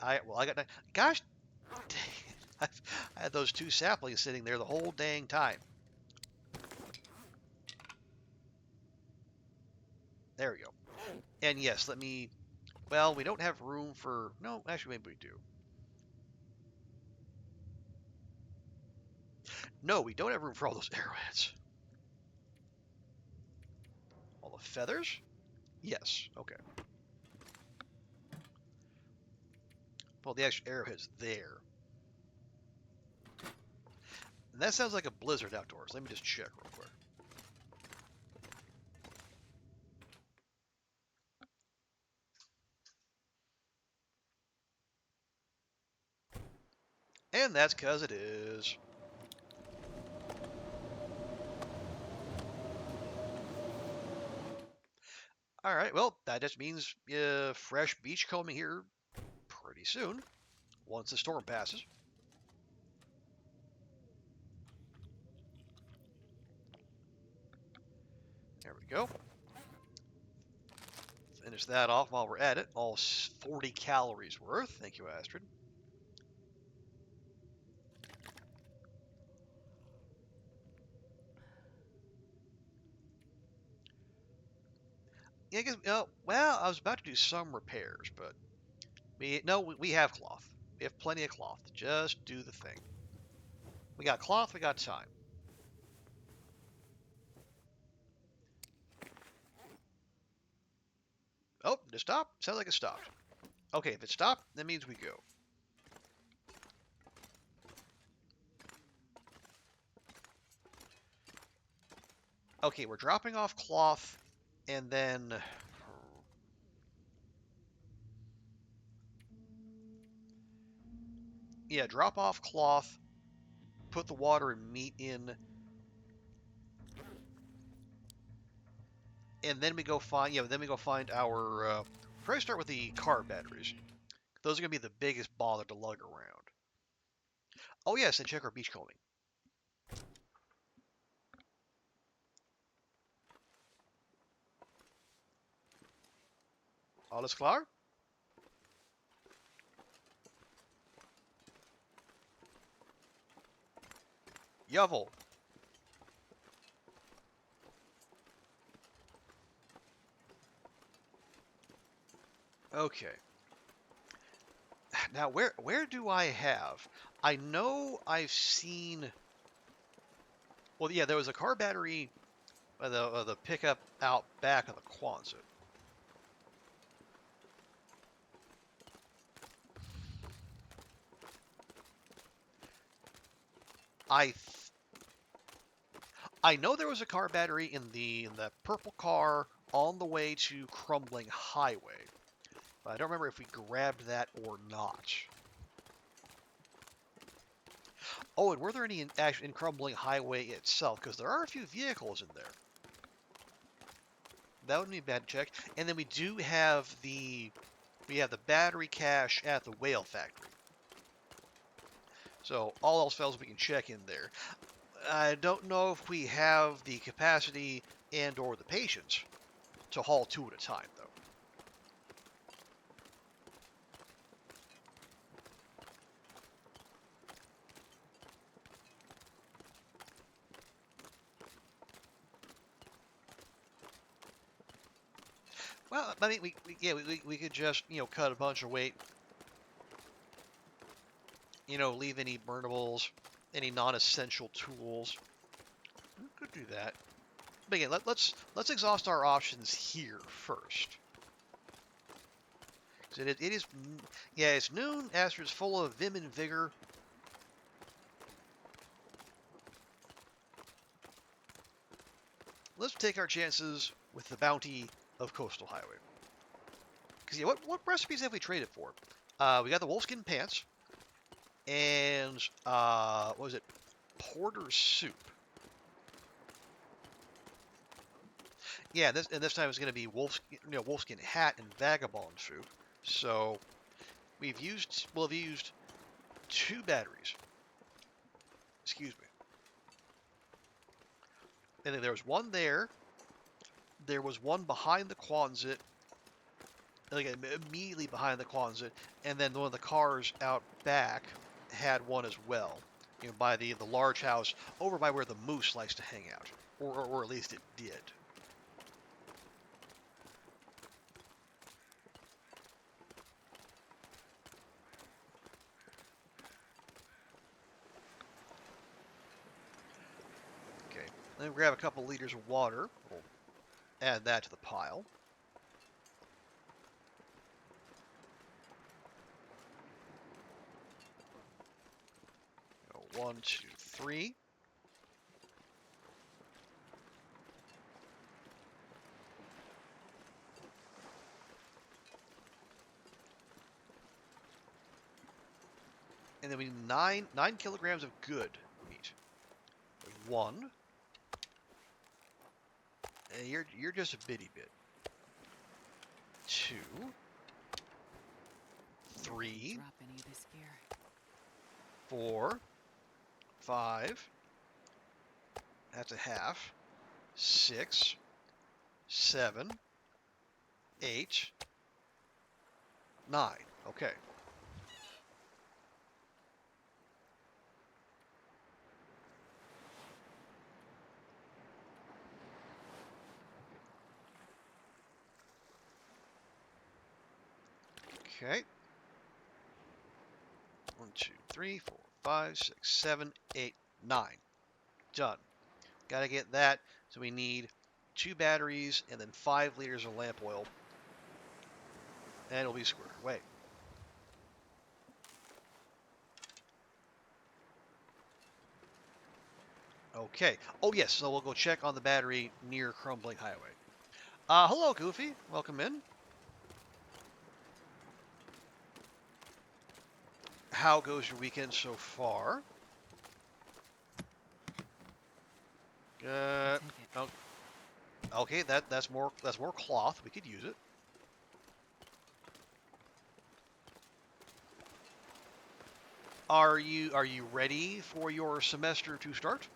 I got that. Gosh, dang, I had those 2 saplings sitting there the whole dang time. There we go. And yes, well, we don't have room for, no, actually maybe we do. No, we don't have room for all those arrowheads. All the feathers? Yes, okay. Well, the extra arrowhead's there. And that sounds like a blizzard outdoors. Let me just check real quick. And that's because it is. All right, well, that just means fresh beachcombing here pretty soon, once the storm passes. There we go. Finish that off while we're at it. All 40 calories worth. Thank you, Astrid. Yeah, I guess, well, I was about to do some repairs, but we have cloth. We have plenty of cloth. Just do the thing. We got cloth, we got time. Oh, did it stop? Sounds like it stopped. Okay, if it stopped, that means we go. Okay, we're dropping off cloth, and then... Yeah, drop off cloth, put the water and meat in, and then we go find our, probably start with the car batteries. Those are going to be the biggest bother to lug around. Oh yes, and check our beachcombing. Alles klar? Jawohl. Okay. Now, where do I have? I know I've seen... Well, yeah, there was a car battery by the pickup out back of the Quonset. I know there was a car battery in the purple car on the way to Crumbling Highway, but I don't remember if we grabbed that or not. Oh, and were there any in Crumbling Highway itself? Because there are a few vehicles in there. That would be bad to check. And then we have the battery cache at the whale factory. So all else fails, we can check in there. I don't know if we have the capacity and or the patience to haul 2 at a time, though. Well, I mean, we could just, cut a bunch of weight, leave any burnables, any non-essential tools. We could do that. But again, let's exhaust our options here first. It is, yeah, it's noon. Astrid's full of vim and vigor. Let's take our chances with the bounty of Coastal Highway. Because yeah, what recipes have we traded for? We got the wolfskin pants, and what was it? Porter's soup. Yeah, this time it's going to be wolfskin hat and vagabond soup. So we'll have used 2 batteries. Excuse me. And then there was one there. There was one behind the Quonset, like immediately behind the Quonset, and then one of the cars out back had one as well. By the large house over by where the moose likes to hang out, or at least it did. Okay, then grab a couple liters of water. We'll add that to the pile. Go 1, 2, 3. And then we need 9 kilograms of good meat. 1. And you're just a bitty bit. 2. 3. Drop any of this gear. 4. 5. That's a half. 6. 7. 8. 9. Okay. Okay. 1, 2, 3, 4, 5, 6, 7, 8, 9. Done. Gotta get that. So we need 2 batteries and then 5 liters of lamp oil. And it'll be squared away. Okay. Oh yes, so we'll go check on the battery near Crumbling Highway. Hello, Goofy. Welcome in. How goes your weekend so far? Oh, okay, that's more cloth. We could use it. Are you ready for your semester to start?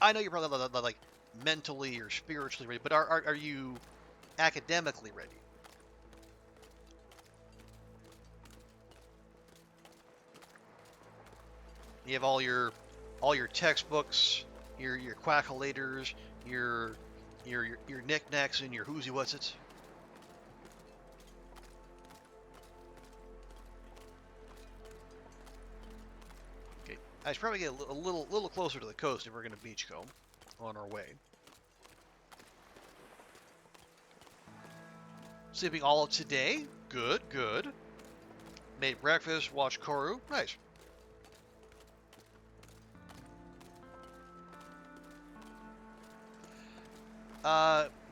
I know you're probably not, like mentally or spiritually ready, but are you academically ready? You have all your textbooks, your quackulators, your knickknacks, and your whoosy whatsits. Okay, I should probably get a little closer to the coast if we're gonna beachcomb on our way. Sleeping all of today. Good, good. Made breakfast, watched Koru. Nice.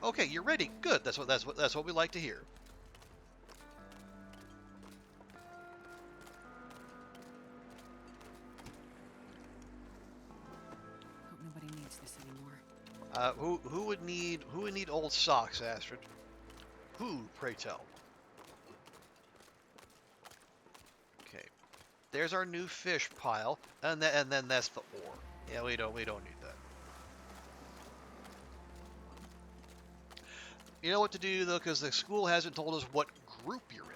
Okay, you're ready. Good. That's what we like to hear. Hope nobody needs this anymore. Who would need old socks, Astrid? Who, pray tell? Okay. There's our new fish pile, and then that's the ore. Yeah, we don't need that. You know what to do, though, because the school hasn't told us what group you're in.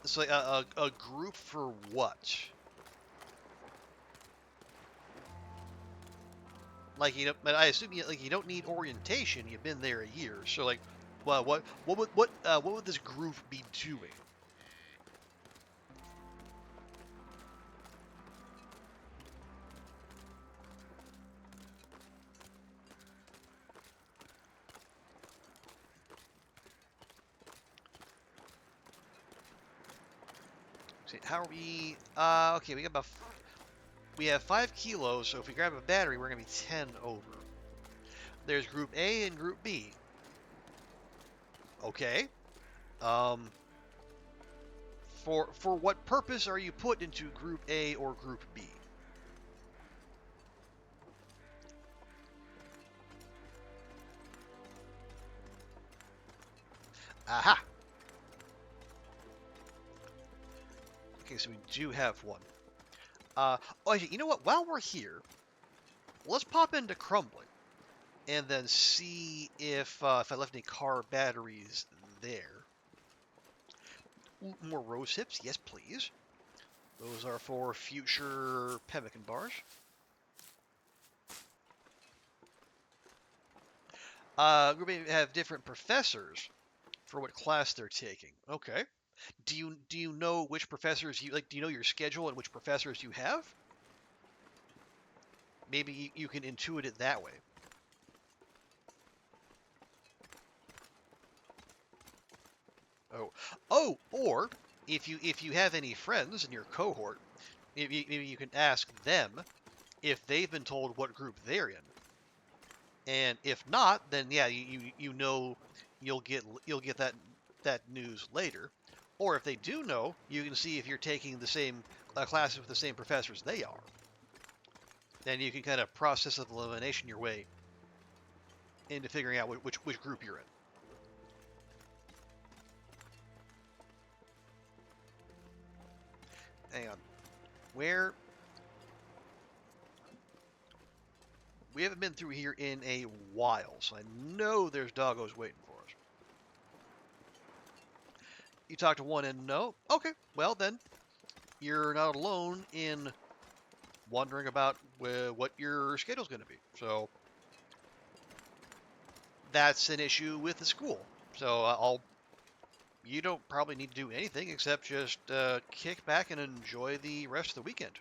It's like a group for what? Like but I assume you don't need orientation. You've been there a year, so like, well, what would this group be doing? See, how are we? Okay, we have 5 kilos, so if we grab a battery, we're gonna be 10 over. There's Group A and Group B. Okay. Um, for what purpose are you put into Group A or Group B? Aha. Okay, so we do have one. Oh, actually, you know what? While we're here, let's pop into Crumbling and then see if I left any car batteries there. Ooh, more rose hips, yes, please. Those are for future pemmican bars. Group A have different professors for what class they're taking. Okay. Do you know which professors you like? Do you know your schedule and which professors you have? Maybe you can intuit it that way. Or if you have any friends in your cohort, maybe you can ask them if they've been told what group they're in. And if not, then yeah, you know you'll get that news later. Or if they do know, you can see if you're taking the same classes with the same professors they are. Then you can kind of process of elimination your way into figuring out which group you're in. Hang on. Where? We haven't been through here in a while, so I know there's doggos waiting for us. You talk to one and no? Okay, well then, you're not alone in wondering about what your schedule's going to be. So that's an issue with the school. So you don't probably need to do anything except just kick back and enjoy the rest of the weekend.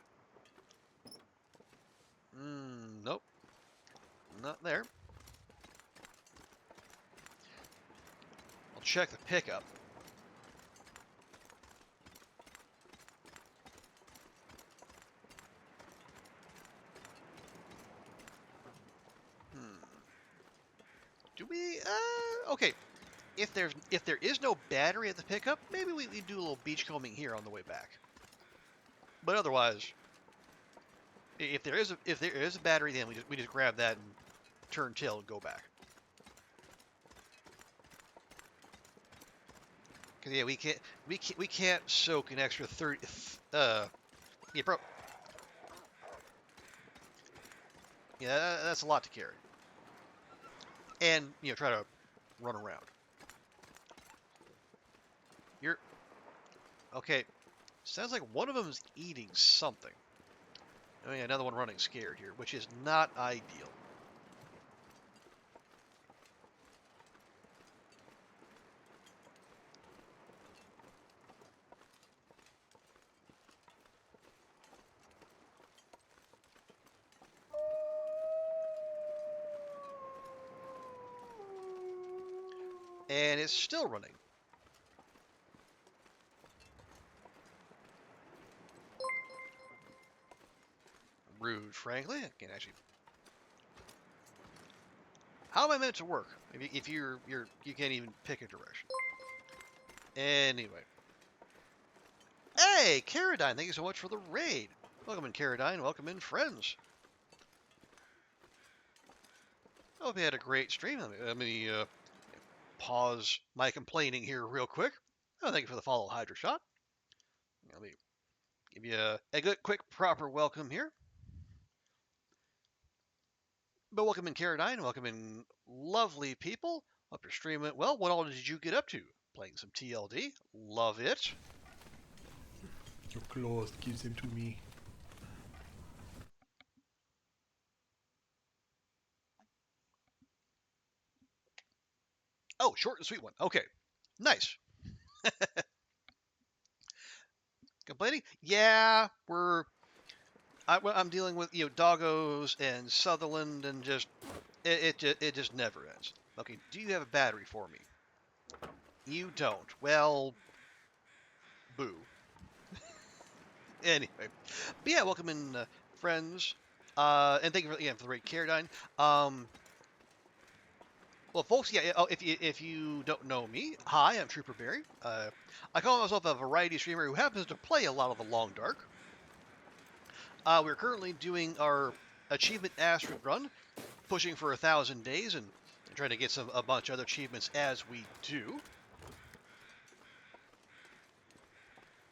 Nope, not there. I'll check the pickup. Do we? Okay. If there is no battery at the pickup, maybe we do a little beachcombing here on the way back. But otherwise, if there is a battery, then we just grab that and turn tail and go back. Cause yeah, we can't soak an extra 30. Yeah, bro. Yeah, that's a lot to carry. And try to run around. You're okay. Sounds like one of them is eating something. I mean, another one running scared here, which is not ideal. And it's still running. Rude, frankly. I can't actually. How am I meant to work if you can't even pick a direction? Anyway. Hey, Caradine, thank you so much for the raid. Welcome in, Caradine. Welcome in, friends. I hope you had a great stream. Let me pause my complaining here real quick. Oh, thank you for the follow, Hydra Shot. Let me give you a good, quick, proper welcome here. But welcome in, Caradine. Welcome in, lovely people. Hope your stream went well. What all did you get up to? Playing some TLD. Love it. You're closed. Give them to me. Oh, short and sweet one. Okay, nice. Complaining? Yeah, I'm dealing with doggos and Sutherland and just it just never ends. Okay, do you have a battery for me? You don't. Well, boo. Anyway, but yeah, welcome in, friends, and thank you for the great Caradine. Well, folks, yeah. Oh, if you don't know me, hi, I'm Trooper Barry. I call myself a variety streamer who happens to play a lot of the Long Dark. We're currently doing our Achievement Astrid run, pushing for 1,000 days and trying to get a bunch of other achievements as we do.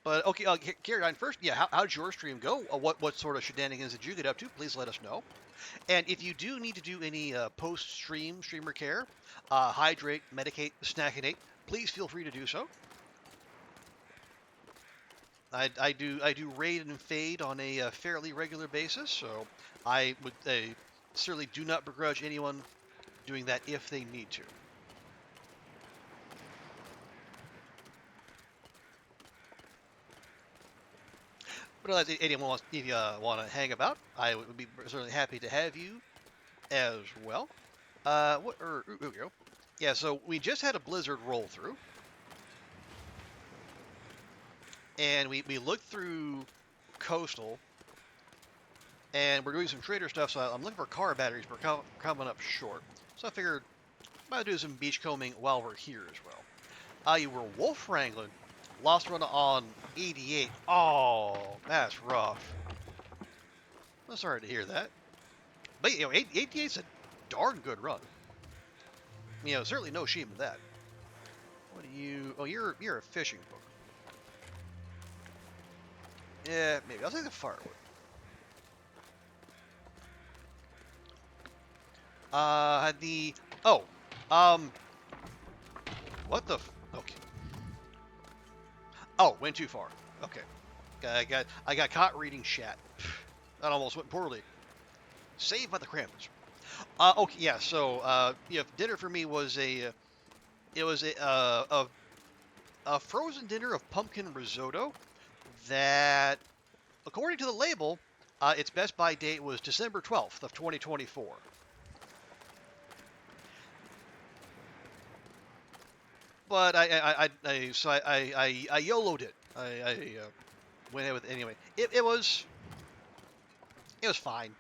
But okay, Caradine first. Yeah, how'd your stream go? What sort of shenanigans did you get up to? Please let us know. And if you do need to do any post-stream streamer care, hydrate, medicate, snackinate, please feel free to do so. I do raid and fade on a fairly regular basis, so I would certainly do not begrudge anyone doing that if they need to. But if you want to hang about, I would be certainly happy to have you as well. Here we go. Yeah, so we just had a blizzard roll through, and we looked through coastal, and we're doing some trader stuff. So I'm looking for car batteries. We're coming up short, so I figured I might do some beachcombing while we're here as well. You were wolf wrangling. Lost run on 88. Oh, that's rough. I'm sorry to hear that. But 88's a darn good run. Certainly no shame in that. What do you? Oh, you're a fishing book. Yeah, maybe I'll take the firewood. What the? Okay. Oh, went too far. Okay. I got caught reading chat. That almost went poorly. Saved by the Krampus. Okay, yeah. So, dinner for me was a frozen dinner of pumpkin risotto that, according to the label, its best by date was December 12th of 2024. But I YOLO'd it. I went ahead with it anyway. It was fine.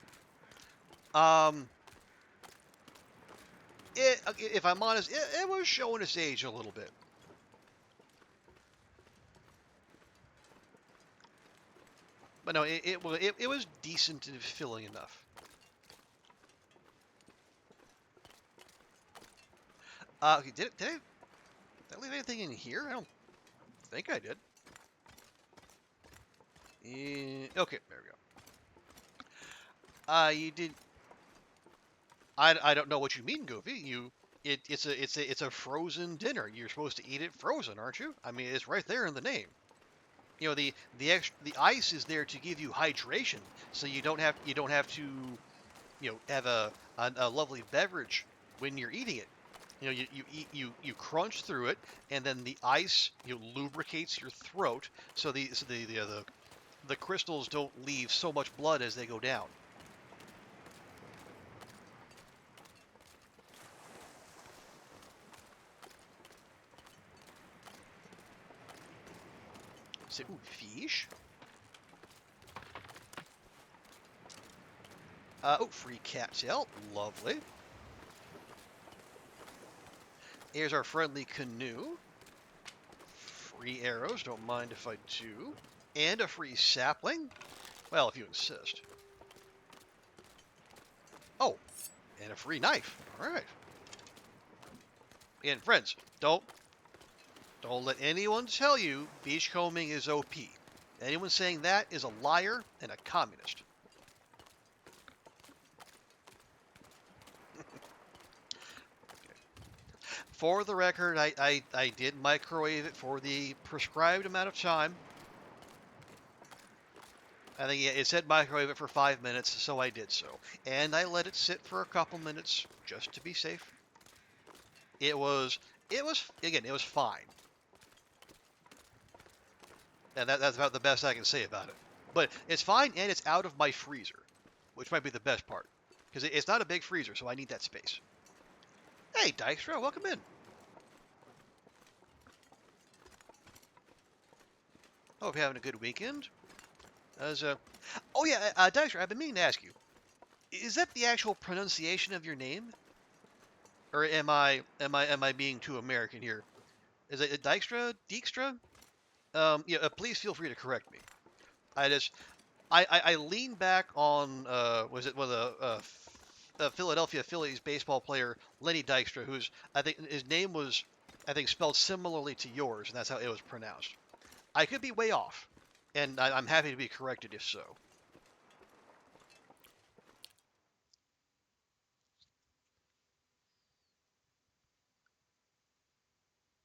If I'm honest, it was showing its age a little bit. But no, it was decent and filling enough. Okay, did I leave anything in here? I don't think I did. Okay, there we go. You did. I don't know what you mean, Goofy. It's a frozen dinner. You're supposed to eat it frozen, aren't you? I mean, it's right there in the name. The ice is there to give you hydration, so you don't have to have a lovely beverage when you're eating it. You crunch through it, and then the ice lubricates your throat, so the crystals don't leave so much blood as they go down. So, ooh, fish. Free cattail, lovely. Here's our friendly canoe. Free arrows, don't mind if I do. And a free sapling. Well, if you insist. Oh, and a free knife. All right. And friends, don't let anyone tell you beachcombing is OP. Anyone saying that is a liar and a communist. For the record, I did microwave it for the prescribed amount of time. I think it said microwave it for 5 minutes, so I did so. And I let it sit for a couple minutes just to be safe. It was it was fine. And that's about the best I can say about it. But it's fine, and it's out of my freezer, which might be the best part. Because it's not a big freezer, so I need that space. Hey, Dykstra, welcome in. Hope you're having a good weekend. Oh yeah, Dykstra, I've been meaning to ask you. Is that the actual pronunciation of your name? Or am I being too American here? Is it Dykstra? Dijkstra? Yeah, please feel free to correct me. I lean back on was it one of the Philadelphia Phillies baseball player Lenny Dykstra, who's I think his name was spelled similarly to yours, and that's how it was pronounced. I could be way off, and I'm happy to be corrected if so.